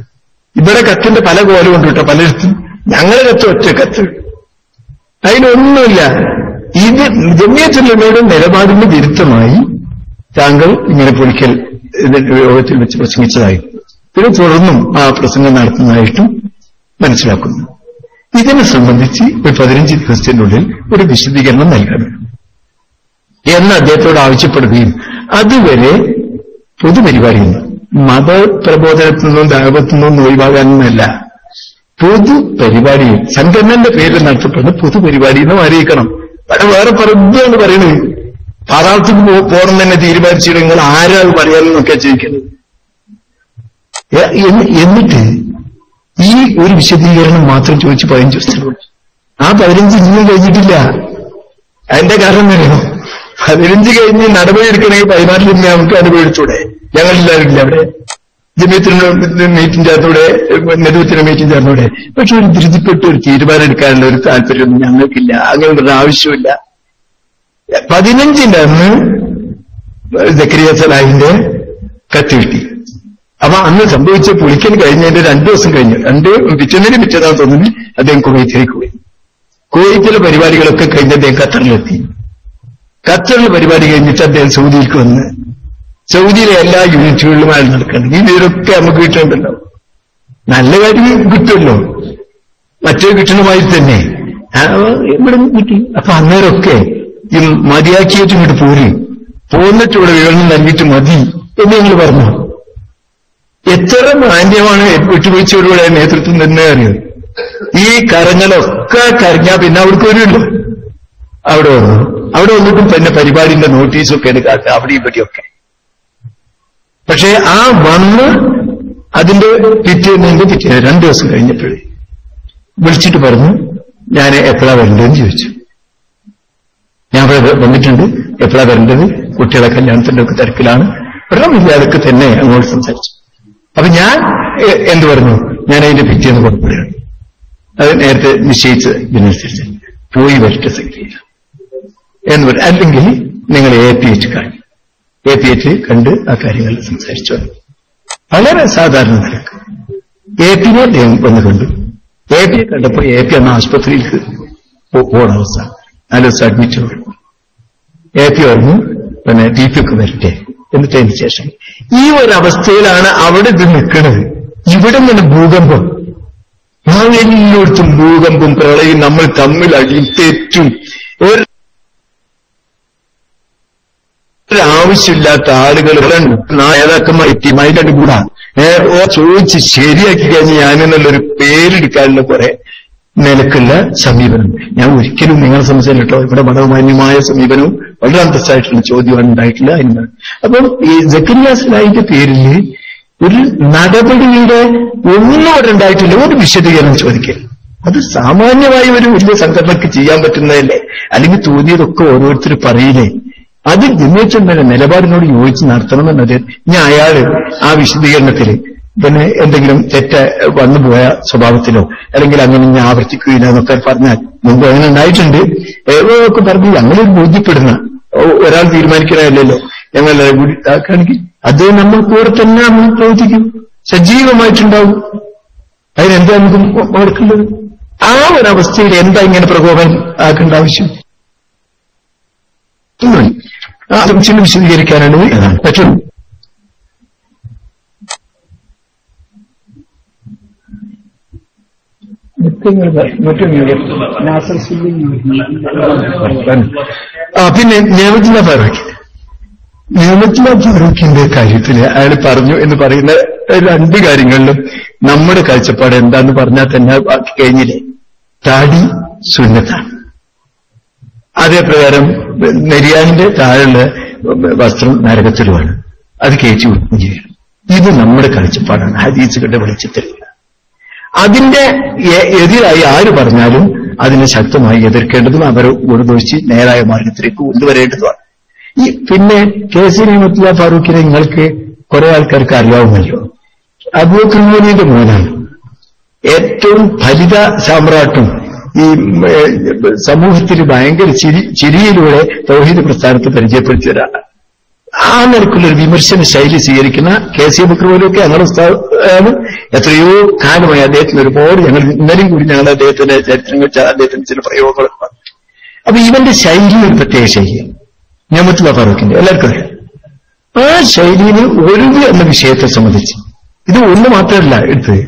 ഇവിടെ കത്തിന്റെ പല കോലം ഉണ്ട് കേട്ടോ പലയിടത്തും. ഞങ്ങളെ കത്ത് ഒറ്റ കത്ത്, അതിനൊന്നുമില്ല. ഇത് ജമിയത്തുൽ ഉലമയുടെ നിലപാടിന് വിരുദ്ധമായി താങ്കൾ ഇങ്ങനെ പൊളിക്കൽ യോഗത്തിൽ വെച്ച് പ്രസംഗിച്ചതായി പിന്നെ തുടർന്നും ആ പ്രസംഗം നടത്തുന്നതായിട്ടും മനസ്സിലാക്കുന്നു. ഇതിനെ സംബന്ധിച്ച് ഒരു 15 ദിവസത്തിനുള്ളിൽ ഒരു വിശദീകരണം നൽകണം എന്ന് അദ്ദേഹത്തോട് ആവശ്യപ്പെടുകയും അതുവരെ പൊതുപരിപാടിയിൽ മതപ്രബോധനത്തിൽ നിന്നും ദാവത്തിൽ നിന്നും ഒഴിവാകാനൊന്നല്ല, പൊതുപരിപാടിയിൽ സംഘടനയുടെ പേരിൽ നടത്തപ്പെടുന്ന പൊതുപരിപാടി എന്നും അറിയിക്കണം. വേറെ പറയുന്നത് പറയുന്നത് പാതാളത്തിൽ പോകണം തന്നെ തീരുമാനിച്ചിട്ട് നിങ്ങൾ ആരാ പറയാനെന്നൊക്കെ ചോദിക്കുന്നത്. എന്നിട്ട് ഈ ഒരു വിശദീകരണം മാത്രം ചോദിച്ച് 15 ദിവസത്തിനുള്ളിൽ, ആ 15 ഇനിയും കഴിഞ്ഞിട്ടില്ല. അതിന്റെ കാരണം അറിയണോ? 15 കഴിഞ്ഞ് നടപടി എടുക്കണമെങ്കിൽ 14 നമുക്ക് നടപടി എടുത്തൂടെ? ഞങ്ങളെല്ലാവരും ഇല്ല അവിടെ. ജമിയത്തിന്റെ മീറ്റിംഗ് ചേർന്നൂടെ, നേതൃത്വത്തിന്റെ മീറ്റിംഗ് ചേർന്നൂടെ? പക്ഷെ ഒരു ധൃതിപ്പെട്ട് ഒരു തീരുമാനം എടുക്കാനുള്ള ഒരു താല്പര്യമൊന്നും ഞങ്ങൾക്കില്ല. അങ്ങനെയുള്ള ആവശ്യമില്ല. 15 അന്ന് സക്കറിയ സലാഹിന്റെ കത്ത് കിട്ടി. അപ്പൊ അന്ന് സംഭവിച്ച പുളിക്കൽ കഴിഞ്ഞതിന്റെ 2 ദിവസം കഴിഞ്ഞു, പിറ്റേന്നാണ് തോന്നുന്നു അദ്ദേഹം കുവൈത്തിലേക്ക് പോയി. കുവൈത്തിലെ പരിപാടികളൊക്കെ കഴിഞ്ഞ് അദ്ദേഹം ഖത്തറിലെത്തി. ഖത്തറിലെ പരിപാടി കഴിഞ്ഞിട്ട് അദ്ദേഹം സൗദിയിലേക്ക് വന്ന് സൗദിയിലെ എല്ലാ യൂണിറ്റുകളിലും അയാൾ നടക്കണം. ഈ പേരൊക്കെ നമുക്ക് കിട്ടേണ്ടല്ലോ, നല്ല കാര്യം കിട്ടുമല്ലോ, മറ്റേ കിട്ടണമായി തന്നെ ഇവിടെ കിട്ടി. അപ്പൊ അന്നേരമൊക്കെ ഈ മതിയാക്കിയിട്ട് ഇങ്ങോട്ട് പോന്നിട്ട് ഇവിടെ വിവരണം നൽകിയിട്ട് മതി എന്ന് നിങ്ങൾ പറഞ്ഞു. എത്ര മാന്യമാണ് വിട്ടുവീഴ്ചയോടുകൂടെ നേതൃത്വം തന്നെ അറിയും. ഈ കരങ്ങളൊക്കെ കരഞ്ഞാ പിന്നെ അവിടേക്ക് വരുമല്ലോ. അവിടെ വന്നിട്ടും പിന്നെ പരിപാടിന്റെ നോട്ടീസൊക്കെ എടുക്കാത്ത അവിടെ ഇവിടെയൊക്കെ. പക്ഷെ ആ വന്ന് അതിന്റെ പിറ്റേന്ന് 2 ദിവസം കഴിഞ്ഞപ്പോഴേ വിളിച്ചിട്ട് പറഞ്ഞു, ഞാൻ എപ്പോഴാ വരേണ്ടതെന്ന് ചോദിച്ചു. ഞാൻ വന്നിട്ടുണ്ട്, എപ്പോഴാ വരേണ്ടത്, കുട്ടികളെ കല്യാണത്തിന്റെ ഒക്കെ തിരക്കിലാണ്, വെള്ളമില്ല, അതൊക്കെ തന്നെ അങ്ങോട്ട് സംസാരിച്ചു. അപ്പൊ ഞാൻ എന്ത് പറഞ്ഞു, ഞാൻ അതിന്റെ പിറ്റേന്ന് പുറപ്പെടുകയാണ്. അത് നേരത്തെ നിശ്ചയിച്ചതിനനുസരിച്ച് പോയി വരട്ടെ സെക്രട്ടറി എന്ന് പറഞ്ഞു. അല്ലെങ്കിൽ നിങ്ങൾ APH കാണി, APH കണ്ട് ആ കാര്യങ്ങൾ സംസാരിച്ചു. വളരെ സാധാരണ നിലക്ക് APനെ അദ്ദേഹം വന്ന് കണ്ടു. APയെ കണ്ടപ്പോ AP എന്ന ആശുപത്രിയിലേക്ക് പോകണ അവസ്ഥ, 4 ദിവസം അഡ്മിറ്റ് ചെയ്തു. AP പറഞ്ഞു പിന്നെ TP ഒക്കെ വരട്ടെ. എന്നിട്ടതിന് ശേഷം ഈ ഒരവസ്ഥയിലാണ് അവിടെ ഇത് നിൽക്കുന്നത്. ഇവിടെ ഇങ്ങനെ ഭൂകമ്പം, എല്ലായിടത്തും ഭൂകമ്പം, പ്രളയം, നമ്മൾ തമ്മിൽ അടിയും തെറ്റും, ഒരാവശ്യമില്ലാത്ത ആളുകൾ നേതാക്കന്മാരെത്തി മൈലണ്ട് കൂടാ ചോദിച്ച് ശരിയാക്കി കഴിഞ്ഞ് ഞാനെന്നുള്ളൊരു പേരെടുക്കാനുള്ള കുറെ നിലക്കുള്ള സമീപനം. ഞാൻ ഒരിക്കലും നിങ്ങളെ സംബന്ധിച്ചില്ല കേട്ടോ, ഇവിടെ മതമാന്യമായ സമീപനവും വളരെ അന്തസ്സായിട്ടുള്ള ചോദ്യമാണ് ഉണ്ടായിട്ടില്ല എന്നാണ്. അപ്പം ഈ സക്കറിയ സലാഹിന്റെ പേരിൽ ഒരു നടപടിയുടെ ഒന്നും അവിടെ ഉണ്ടായിട്ടില്ല. ഒരു വിശദീകരണം ചോദിക്കൽ അത് സാമാന്യമായി ഒരു വലിയ സംഘടനയ്ക്ക് ചെയ്യാൻ പറ്റുന്നതല്ലേ? അല്ലെങ്കിൽ തോന്നിയതൊക്കെ ഓരോരുത്തർ പറയില്ലേ? അത് ജമിയത്തുൽ ഉലമയുടെ നിലപാടിനോട് യോജിച്ച് നടത്തണമെന്നത്. ഇനി അയാള് ആ വിശദീകരണത്തിൽ പിന്നെ എന്തെങ്കിലും തെറ്റ വന്നുപോയ സ്വഭാവത്തിലോ അല്ലെങ്കിൽ അങ്ങനെ ഞാൻ ആവർത്തിക്കുകയില്ല എന്നൊക്കെ പറഞ്ഞാൽ മുമ്പ് അങ്ങനെ ഉണ്ടായിട്ടുണ്ട്. ഒക്കെ പറഞ്ഞ് ഞങ്ങളൊരു ബോധ്യപ്പെടുന്ന ഒരാൾ തീരുമാനിക്കണമല്ലോ, ഞങ്ങളെല്ലാവരും കൂടി ആക്കുകയാണെങ്കിൽ അത് നമ്മൾ കൂടെ തന്നെ നമ്മൾ പ്രവർത്തിക്കും, സജീവമായിട്ടുണ്ടാവും. അതിനെന്താ നമുക്ക് ഓർക്കേണ്ടത്? ആ ഒരവസ്ഥയിൽ എന്താ ഇങ്ങനെ പ്രകോപനം ആക്കേണ്ട ആവശ്യം? ആ സംശയം വിശദീകരിക്കാനാണ് പറ്റുള്ളൂ. പിന്നെ നിയമത്തിലെ ഫറൂഖിന്റെ കാര്യത്തില് അയാൾ പറഞ്ഞു എന്ന് പറയുന്ന രണ്ട് കാര്യങ്ങളിലും നമ്മുടെ കാഴ്ചപ്പാട് എന്താന്ന് പറഞ്ഞാൽ തന്നെ ബാക്കി കഴിഞ്ഞില്ലേ. താടി സുന്നത്താണ്. അതേപ്രകാരം നെരിയാനിന്റെ താഴെയുള്ള വസ്ത്രം നരകത്തിലുമാണ്, അത് കേച്ചു കൊടുക്കുകയും ചെയ്യണം. ഇത് നമ്മുടെ കാഴ്ചപ്പാടാണ് ഹദീസുകളുടെ വെളിച്ചത്തിൽ. അതിന്റെ എതിരായി ആര് പറഞ്ഞാലും അതിനെ ശക്തമായി എതിർക്കേണ്ടതും അവരെ ഗുണദോഷിച്ച് നേരായ മാർഗത്തിലേക്ക് കൊണ്ടുവരേണ്ടതുമാണ്. ഈ പിന്നെ കെ.സി. നിയമത്തുള്ള ഫാറൂഖിനെ നിങ്ങൾക്ക് കുറെ ആൾക്കാർക്ക് അറിയാവുമല്ലോ. അബൂബക്കർ മോനിയുടെ മോനാണ്. ഏറ്റവും ഫലിത സാമ്രാട്ടും ഈ സമൂഹത്തിൽ ഭയങ്കര ചിരിയിലൂടെ തൗഹീദ് പ്രസ്ഥാനത്തെ പരിചയപ്പെടുത്തിയ ഒരാളാണ്. ആ നിലക്കുള്ളൊരു വിമർശന ശൈലി സ്വീകരിക്കുന്ന കെ.സി. അബൂബക്കർ മോനിയൊക്കെ ഞങ്ങളുടെ ഉസ്താദാണ്. എത്രയോ കാലമായി അദ്ദേഹത്തിന് ഒരുപാട് ഞങ്ങൾ ഇന്നലെയും കൂടി ഞങ്ങൾ അദ്ദേഹത്തിന്റെ ചരിത്രങ്ങൾ അദ്ദേഹത്തിന് ചില പ്രയോഗങ്ങളൊക്കെ പറഞ്ഞു. അപ്പൊ ഇവന്റെ ശൈലി ഒരു പ്രത്യേക ശൈലിയാണ്. നിയമത്തുള്ള ഫാറൂഖിന്റെ എല്ലാവർക്കും അറിയാം. ആ ശൈലിയിൽ ഒഴിവ് എന്ന വിഷയത്തെ സംബന്ധിച്ച് ഇത് ഒന്ന് മാത്രമല്ല എടുത്തത്,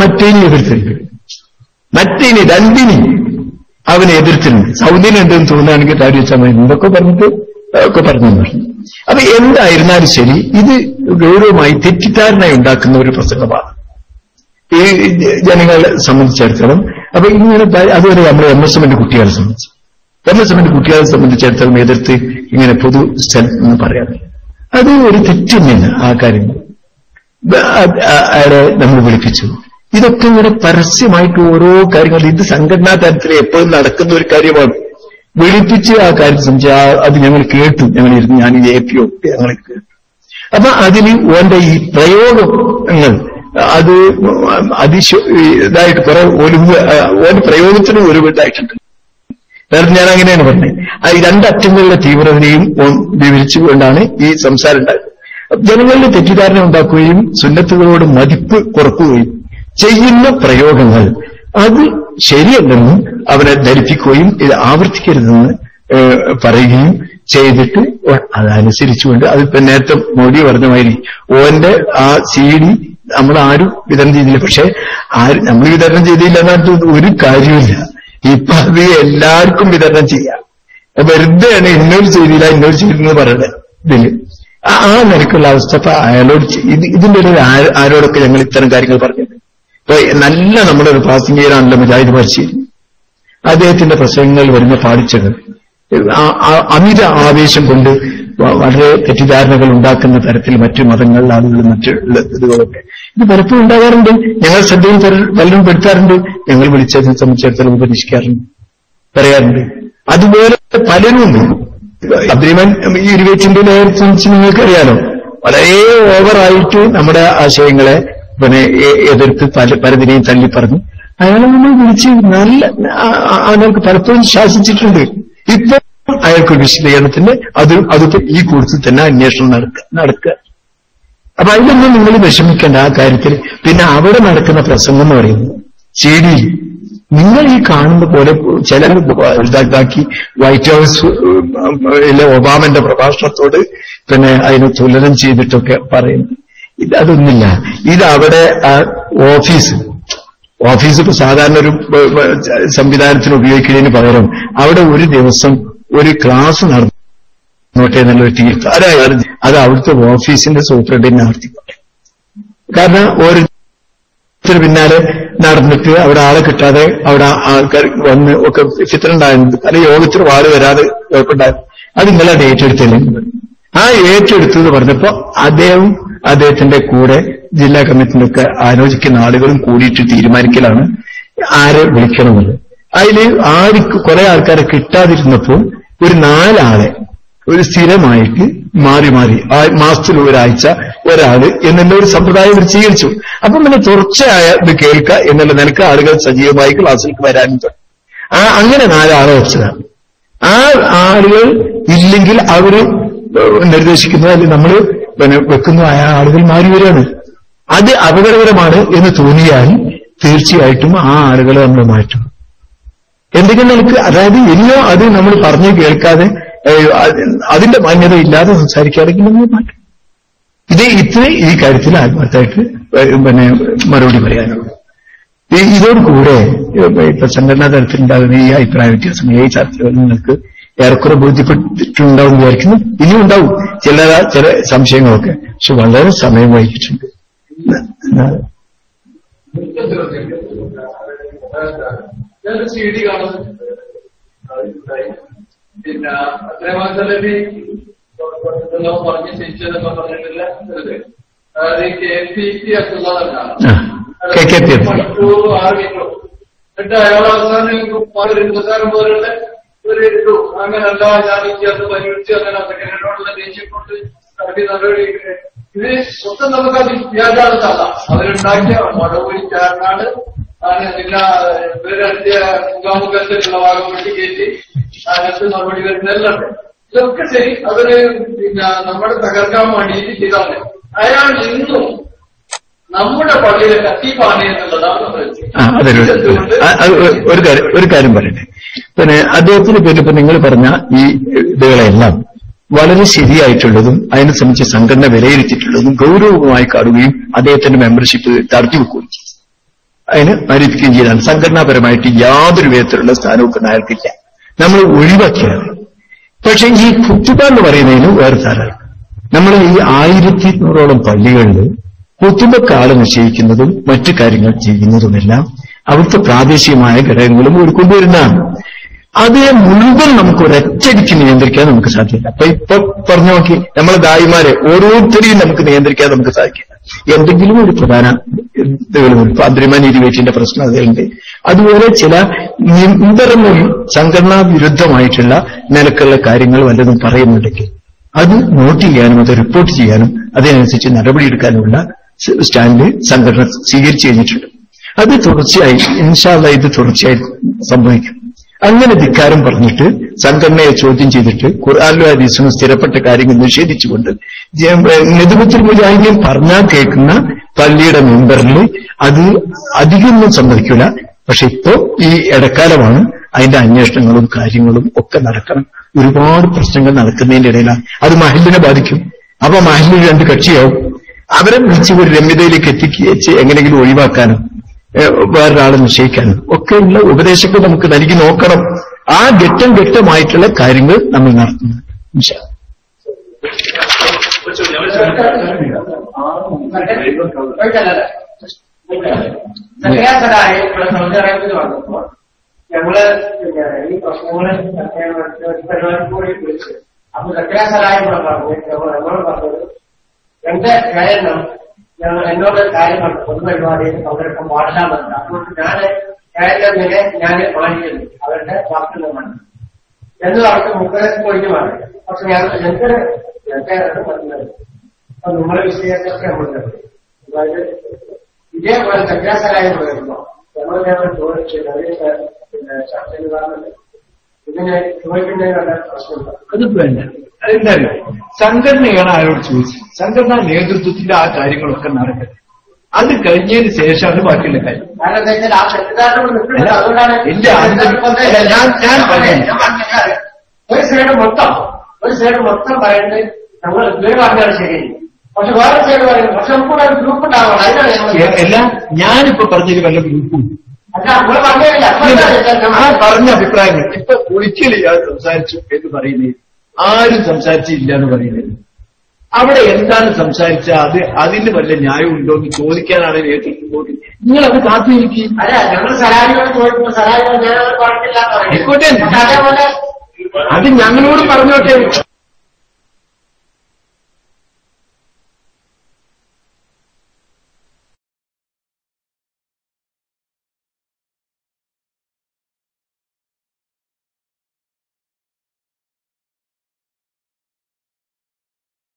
മറ്റേനെ എതിർത്തിട്ടുണ്ട്. മറ്റേനെ രണ്ടിനെ അവനെ എതിർത്തിട്ടുണ്ട്. സൗദിയിലുണ്ടെന്ന് തോന്നുകയാണെങ്കിൽ താടി വെച്ചാൽ എന്തൊക്കെ പറഞ്ഞിട്ട് ഒക്കെ പറഞ്ഞു. അപ്പൊ എന്തായിരുന്നാലും ശരി, ഇത് ഗൗരവമായി തെറ്റിദ്ധാരണ ഉണ്ടാക്കുന്ന ഒരു പ്രസംഗമാണ് ഈ ജനങ്ങളെ സംബന്ധിച്ചിടത്തോളം. അപ്പൊ ഇങ്ങനെ അതുവരെ നമ്മുടെ MSMന്റെ കുട്ടികളെ സംബന്ധിച്ച് MSMന്റെ കുട്ടികളെ സംബന്ധിച്ചിടത്തോളം എതിർത്ത് ഇങ്ങനെ പൊതു സ്ഥലം എന്ന് പറയാം. അത് ഒരു തെറ്റൊന്നുമില്ല. ആ കാര്യങ്ങൾ അയാളെ നമ്മൾ വിളിപ്പിച്ചു. ഇതൊക്കെ ഇങ്ങനെ പരസ്യമായിട്ട് ഓരോ കാര്യങ്ങൾ, ഇത് സംഘടനാ തലത്തിൽ എപ്പോഴും നടക്കുന്ന ഒരു കാര്യമാണ്. വിളിപ്പിച്ച് ആ കാര്യം സംബന്ധിച്ച് അത് ഞങ്ങൾ കേട്ടു, ഞങ്ങളിരുന്ന് ഞാൻ ഈ APO ഞങ്ങൾ കേട്ടു. അപ്പൊ അതിന് ഓന്റെ ഈ പ്രയോഗങ്ങൾ അത് ഇതായിട്ട് കുറെ ഓന്റെ പ്രയോഗത്തിന് ഒരുവിട്ടായിട്ടുണ്ട്. വേറെ ഞാൻ അങ്ങനെയാണ് പറഞ്ഞത്. ഈ രണ്ടറ്റങ്ങളിലെ തീവ്രതയെയും വിവരിച്ചുകൊണ്ടാണ് ഈ സംസാരം ഉണ്ടായത്. ജനങ്ങളിൽ തെറ്റിദ്ധാരണ ഉണ്ടാക്കുകയും സുന്നത്തുകളോട് മതിപ്പ് കുറക്കുകയും ചെയ്യുന്ന പ്രയോഗങ്ങൾ അത് ശരിയല്ലെന്നും അവരെ ധരിപ്പിക്കുകയും ഇത് ആവർത്തിക്കരുതെന്ന് പറയുകയും ചെയ്തിട്ട് അതനുസരിച്ചുകൊണ്ട് അതിപ്പോ നേരത്തെ മോദി പറഞ്ഞ മാതിരി ഓന്റെ ആ CD നമ്മളാരും വിതരണം ചെയ്തില്ല. പക്ഷെ നമ്മൾ വിതരണം ചെയ്തില്ല എന്നായിട്ട് ഒരു കാര്യമില്ല. ഇപ്പൊ അത് എല്ലാവർക്കും വിതരണം ചെയ്യാം. വെറുതെയാണ് ഇന്നൊരു ചെയ്തില്ല ഇന്നൊരു ചെയ്തെന്ന് പറയുന്നത്. ഇതില് ആ നിലക്കുള്ള അവസ്ഥ ഇപ്പൊ അയാളോട് ഇതിന്റെ ഒരു ആരോടൊക്കെ ഞങ്ങൾ ഇത്തരം കാര്യങ്ങൾ പറഞ്ഞത്. ഇപ്പൊ നല്ല നമ്മുടെ ഒരു പ്രാസംഗികരാണല്ലോ മുജാഹിദ് പരിശീലനം. അദ്ദേഹത്തിന്റെ പ്രസംഗങ്ങൾ വരുന്ന പാടിച്ചകൾ അമിത ആവേശം കൊണ്ട് വളരെ തെറ്റിദ്ധാരണകൾ ഉണ്ടാക്കുന്ന തരത്തിൽ മറ്റു മതങ്ങളിലെ ആളുകൾ മറ്റുള്ള ഇതുകളൊക്കെ ഇത് പലപ്പോഴും ഉണ്ടാകാറുണ്ട്. ഞങ്ങൾ ശ്രദ്ധയിൽ പലരും പെടുത്താറുണ്ട്. ഞങ്ങൾ വിളിച്ചതിനെ സംബന്ധിച്ചിടത്തോളം ഉപദേശിക്കാറുണ്ട്, പറയാറുണ്ട്. അതുപോലെ പലരും ഉണ്ട്. അബ്ദുറഹ്മാൻ ഈ ഇരുവേറ്റിന്റെ സംബന്ധിച്ച് നിങ്ങൾക്കറിയാലോ, വളരെ ഓവറായിട്ട് നമ്മുടെ ആശയങ്ങളെ പിന്നെ എതിർത്ത് പലതിനെയും തള്ളിപ്പറഞ്ഞു അയാളെ നമ്മൾ വിളിച്ച് നല്ല അയാൾക്ക് പലപ്പോഴും ശാസിച്ചിട്ടുണ്ട്. ഇപ്പൊ അയാൾക്കൊരു വിശദീകരണത്തിന്റെ അതിപ്പോ ഈ കോഴ്സിൽ തന്നെ അന്വേഷണം നടക്കുക. അപ്പൊ അതിലൊന്നും നിങ്ങൾ വിഷമിക്കേണ്ട ആ കാര്യത്തിൽ. പിന്നെ അവിടെ നടക്കുന്ന പ്രസംഗം എന്ന് പറയുന്നത് CD നിങ്ങൾ ഈ കാണുന്ന പോലെ ചില ഇതാക്കി വൈറ്റ് ഹൗസ് ഒബാമന്റെ പ്രഭാഷണത്തോട് പിന്നെ അതിന് തുലനം ചെയ്തിട്ടൊക്കെ പറയുന്നു. അതൊന്നുമില്ല. ഇത് അവിടെ ഓഫീസ് ഇപ്പൊ സാധാരണ ഒരു സംവിധാനത്തിന് ഉപയോഗിക്കുന്നതിന് പകരം അവിടെ ഒരു ദിവസം ഒരു ക്ലാസ് നടന്നോട്ടെ എന്നുള്ളൊരു തീർത്ത് അത് അവിടുത്തെ ഓഫീസിന്റെ സൂപ്രണ്ടിനെ നടത്തിക്കോട്ടെ. കാരണം ഓരോരുത്തർ പിന്നാലെ നടന്നിട്ട് അവിടെ ആളെ കിട്ടാതെ അവിടെ ആൾക്കാർ വന്ന് ഒക്കെ ചിത്രമുണ്ടായിരുന്നു. പല യോഗത്തിന് ആള് വരാതെ കുഴപ്പമുണ്ടായിരുന്നു. അത് നിങ്ങളെ ഏറ്റെടുത്തില്ല. ആ ഏറ്റെടുത്തത് പറഞ്ഞപ്പോ അദ്ദേഹത്തിന്റെ കൂടെ ജില്ലാ കമ്മിറ്റിന്റെ ഒക്കെ ആലോചിക്കുന്ന ആളുകളും കൂടിയിട്ട് തീരുമാനിക്കലാണ് ആരെ വിളിക്കണമെന്ന്. അതില് കുറെ ആൾക്കാരെ കിട്ടാതിരുന്നപ്പോൾ ഒരു 4 ആളെ ഒരു സ്ഥിരമായിട്ട് മാറി മാറി മാസത്തിൽ ഒരാഴ്ച ഒരാള് എന്നുള്ള ഒരു സമ്പ്രദായം ഇവർ സ്വീകരിച്ചു. അപ്പം പിന്നെ തുടർച്ചയായ ഇത് കേൾക്കുക എന്നുള്ള നിലക്ക് ആളുകൾ സജീവമായി ക്ലാസ്സിലേക്ക് വരാനും തുടങ്ങി. അങ്ങനെ 4 ആളെ വെച്ചതാണ്. ആ ആളുകൾ ഇല്ലെങ്കിൽ അവര് നിർദ്ദേശിക്കുന്നത് അല്ലെങ്കിൽ നമ്മൾ വെക്കുന്ന ആളുകൾ മാറി വരികയാണ്. അത് അപകടകരമാണ് എന്ന് തോന്നിയാൽ തീർച്ചയായിട്ടും ആ ആളുകളെ നമ്മൾ മാറ്റും. എന്തെങ്കിലും നമുക്ക് അതായത് ഇനിയോ അത് നമ്മൾ പറഞ്ഞു കേൾക്കാതെ അതിന്റെ മാന്യത ഇല്ലാതെ സംസാരിക്കുകയാണെങ്കിൽ നമ്മൾ മാറ്റും. ഇത്ര ഈ കാര്യത്തിൽ ആത്മാർത്ഥമായിട്ട് മറുപടി പറയാനുള്ളൂ. ഇതോടുകൂടെ ഇപ്പൊ സംഘടനാ തലത്തിലുണ്ടാകുന്ന ഈ അഭിപ്രായ വ്യത്യാസം ഈ ചർച്ചകൾ നിങ്ങൾക്ക് ഏറെക്കുറെ ബോധ്യപ്പെട്ടിട്ടുണ്ടാവും വിചാരിക്കുന്നു. ഇനിയും ഉണ്ടാവും ചില സംശയങ്ങളൊക്കെ. പക്ഷെ വളരെ സമയം വൈകിട്ടുണ്ട്. CD കാണുന്നു. പിന്നെ അത്രമാത്രമേ പറഞ്ഞ് ശരിച്ചതെന്ന് പറഞ്ഞിട്ടില്ല. അതായത് KPP എന്നുള്ളതാണ്. 6 കിലോ എന്നിട്ട് അയാൾ അവസാനം നിസ്സാരം പോലുള്ള ഒരു ഇട്ടു. അങ്ങനല്ല ഞാൻ അത് പരിഗണിച്ച് അങ്ങനെ സെക്രട്ടറിയോടുള്ള ദേഷ്യം കൊണ്ട് നടപടി. ഇത് മൊത്തം നമുക്കത് വ്യാജാണതല്ല. അവരുണ്ടാക്കിയ മടവൂരി ചാരനാട് ഇവരടുത്ത മുഖാമുഖത്തിലുള്ള ഭാഗം വെട്ടി കയറ്റി അതിനകത്ത് നടപടി വരുന്നതെല്ലാം ഉണ്ട്. ഇതൊക്കെ ശരി. അവര് നമ്മളെ തകർക്കാൻ വേണ്ടിയിട്ട് ചെയ്താണ്. അയാൾ ഇന്നും നമ്മുടെ പള്ളിയിലെ കത്തിപ്പാണ് എന്നുള്ളതാണ് ഒരു കാര്യം പറയട്ടെ. പിന്നെ അദ്ദേഹത്തിന് പേരിൽ ഇപ്പൊ നിങ്ങൾ പറഞ്ഞ ഈ ഇതുകളെല്ലാം വളരെ ശരിയായിട്ടുള്ളതും അതിനെ സംബന്ധിച്ച് സംഘടന വിലയിരുത്തിയിട്ടുള്ളതും ഗൗരവമായി കാണുകയും അദ്ദേഹത്തിന്റെ മെമ്പർഷിപ്പ് തടഞ്ഞുവെക്കുകയും ചെയ്തു. അതിന് മരിപ്പിക്കുകയും ചെയ്താണ്. സംഘടനാപരമായിട്ട് യാതൊരു വിധത്തിലുള്ള സ്ഥാനവും അയാൾക്കില്ല. നമ്മൾ ഒഴിവാക്കിയാണ്. പക്ഷെ ഈ ഖുത്ബ എന്ന് പറയുന്നതിന് വേറെ തരാണ്. നമ്മൾ ഈ 1100ഓളം പള്ളികളിൽ ഖുത്ബക്കാളെ നിശ്ചയിക്കുന്നതും മറ്റു കാര്യങ്ങൾ ചെയ്യുന്നതുമെല്ലാം അവിടുത്തെ പ്രാദേശികമായ ഘടകങ്ങളും കൊണ്ടുവരുന്നതാണ്. അതിനെ മുഴുവൻ നമുക്ക് ഒരച്ചടിക്ക് നിയന്ത്രിക്കാൻ നമുക്ക് സാധ്യമല്ല. അപ്പൊ ഇപ്പൊ പറഞ്ഞു നോക്കി, നമ്മളെ ദായിമാരെ ഓരോരുത്തരെയും നമുക്ക് നിയന്ത്രിക്കാൻ നമുക്ക് സാധിക്കില്ല. എന്തെങ്കിലും ഒരു പ്രധാന ഇപ്പൊ അബ്ദുറഹ്മാൻ ഇരുവേറ്റിന്റെ പ്രശ്നം അതുണ്ട്. അതുപോലെ ചില നിബന്ധനകൾ സംഘടനാ വിരുദ്ധമായിട്ടുള്ള നിലക്കുള്ള കാര്യങ്ങൾ വല്ലതും പറയുന്നുണ്ടെങ്കിൽ അത് നോട്ട് ചെയ്യാനും അത് റിപ്പോർട്ട് ചെയ്യാനും അതിനനുസരിച്ച് നടപടിയെടുക്കാനുമുള്ള സ്റ്റാൻഡ് സംഘടന സ്വീകരിച്ചു കഴിഞ്ഞിട്ടുണ്ട്. അത് തുടർച്ചയായി ഇൻഷാ അല്ലാഹ് ഇത് തുടർച്ചയായി സംഭവിക്കും. അങ്ങനെ ധിക്കാരം പറഞ്ഞിട്ട് സംഘടനയെ ചോദ്യം ചെയ്തിട്ട് ഖുർആനിലും ഹദീസിലും സ്ഥിരപ്പെട്ട കാര്യങ്ങൾ നിഷേധിച്ചുകൊണ്ട് നെതുമത്തുൽ മുജാഹിദീൻ പറഞ്ഞാൽ കേൾക്കുന്ന പള്ളിയുടെ മെമ്പറിൽ അത് അധികമൊന്നും സമ്മതിക്കില്ല. പക്ഷെ ഇപ്പോ ഈ ഇടക്കാലമാണ് അതിന്റെ അന്വേഷണങ്ങളും കാര്യങ്ങളും ഒക്കെ നടക്കണം. ഒരുപാട് പ്രശ്നങ്ങൾ നടക്കുന്നതിന്റെ ഇടയിലാണ് അത് മഹല്ലിനെ ബാധിക്കും. അപ്പൊ മഹല്ലിൽ 2 കക്ഷിയാവും. അവരെ വിളിച്ച് ഒരു രമ്യതയിലേക്ക് എത്തിച്ച് എങ്ങനെയെങ്കിലും ഒഴിവാക്കാനും വേറൊരാളെ നിശ്ചയിക്കാനും ഒക്കെയുള്ള ഉപദേശങ്ങൾ നമുക്ക് നൽകി നോക്കണം. ആ ഘട്ടമായിട്ടുള്ള കാര്യങ്ങൾ നമ്മൾ നടത്തുന്നത്. ഞങ്ങള് ഈ പ്രശ്നങ്ങള് പരിപാടി വിളിച്ച് അപ്പൊ സത്യാസരായി കൂടെ പറഞ്ഞു. നമ്മളോട് പറഞ്ഞത് എന്റെ കാര്യം എന്നോട് കാര്യം പറഞ്ഞു, പൊതുപരിപാടിയിൽ പങ്കെടുക്കാൻ പാടില്ലാന്നുണ്ട്. അതുകൊണ്ട് ഞാനെ മാനിക്കുന്നു അവരുടെ വാക്കുകളാണ് എന്ന് അവർക്ക് മുമ്പേ ഒഴിഞ്ഞു മാറി. പക്ഷെ എന്റെ പറഞ്ഞത് അപ്പൊ നമ്മളെ വിഷയത്തൊക്കെ നമ്മളുണ്ട്. അതായത് ഇതേപോലെ സത്യാസരായി വരുമ്പോ ഞങ്ങൾ ചോദിച്ചത് ചർച്ച ചെയ്തതാണ്. ഇതിനെ ചോദിക്കുന്നതിനുള്ള പ്രശ്നമുണ്ട്. അത് വേണ്ട. അതെന്തായാലും സംഘടനയാണ് ആരോട് ചോദിച്ചത്. സംഘടനാ നേതൃത്വത്തിന്റെ ആ കാര്യങ്ങളൊക്കെ നടക്കട്ടെ. അത് കഴിഞ്ഞതിന് ശേഷമാണ് ബാക്കിയുള്ള കാര്യം. ഒരു സൈഡ് മൊത്തം പറയുന്നത് നമ്മൾ പറഞ്ഞാൽ ശരി. പക്ഷെ വേറെ സൈഡ് പറയുന്നത് പക്ഷെ നമുക്ക് ഒരു ഗ്രൂപ്പ് ഉണ്ടാവണം. എല്ലാം ഞാനിപ്പോ പറഞ്ഞതിൽ വല്ല ഗ്രൂപ്പും പറഞ്ഞ അഭിപ്രായങ്ങൾ ഇപ്പൊ ഒരിക്കലും ഇയാൾ സംസാരിച്ചു എന്ന് പറയുന്നത് ആരും സംസാരിച്ചില്ല എന്ന് പറയുന്നത്. അവിടെ എന്താണ് സംസാരിച്ച അതിന് വല്ല ന്യായം ഉണ്ടോ എന്ന് ചോദിക്കാനാണ് നേതൃത്വം. നിങ്ങൾ അത് കാത്തിരിക്കും. അത് ഞങ്ങളോട് പറഞ്ഞോട്ടെ.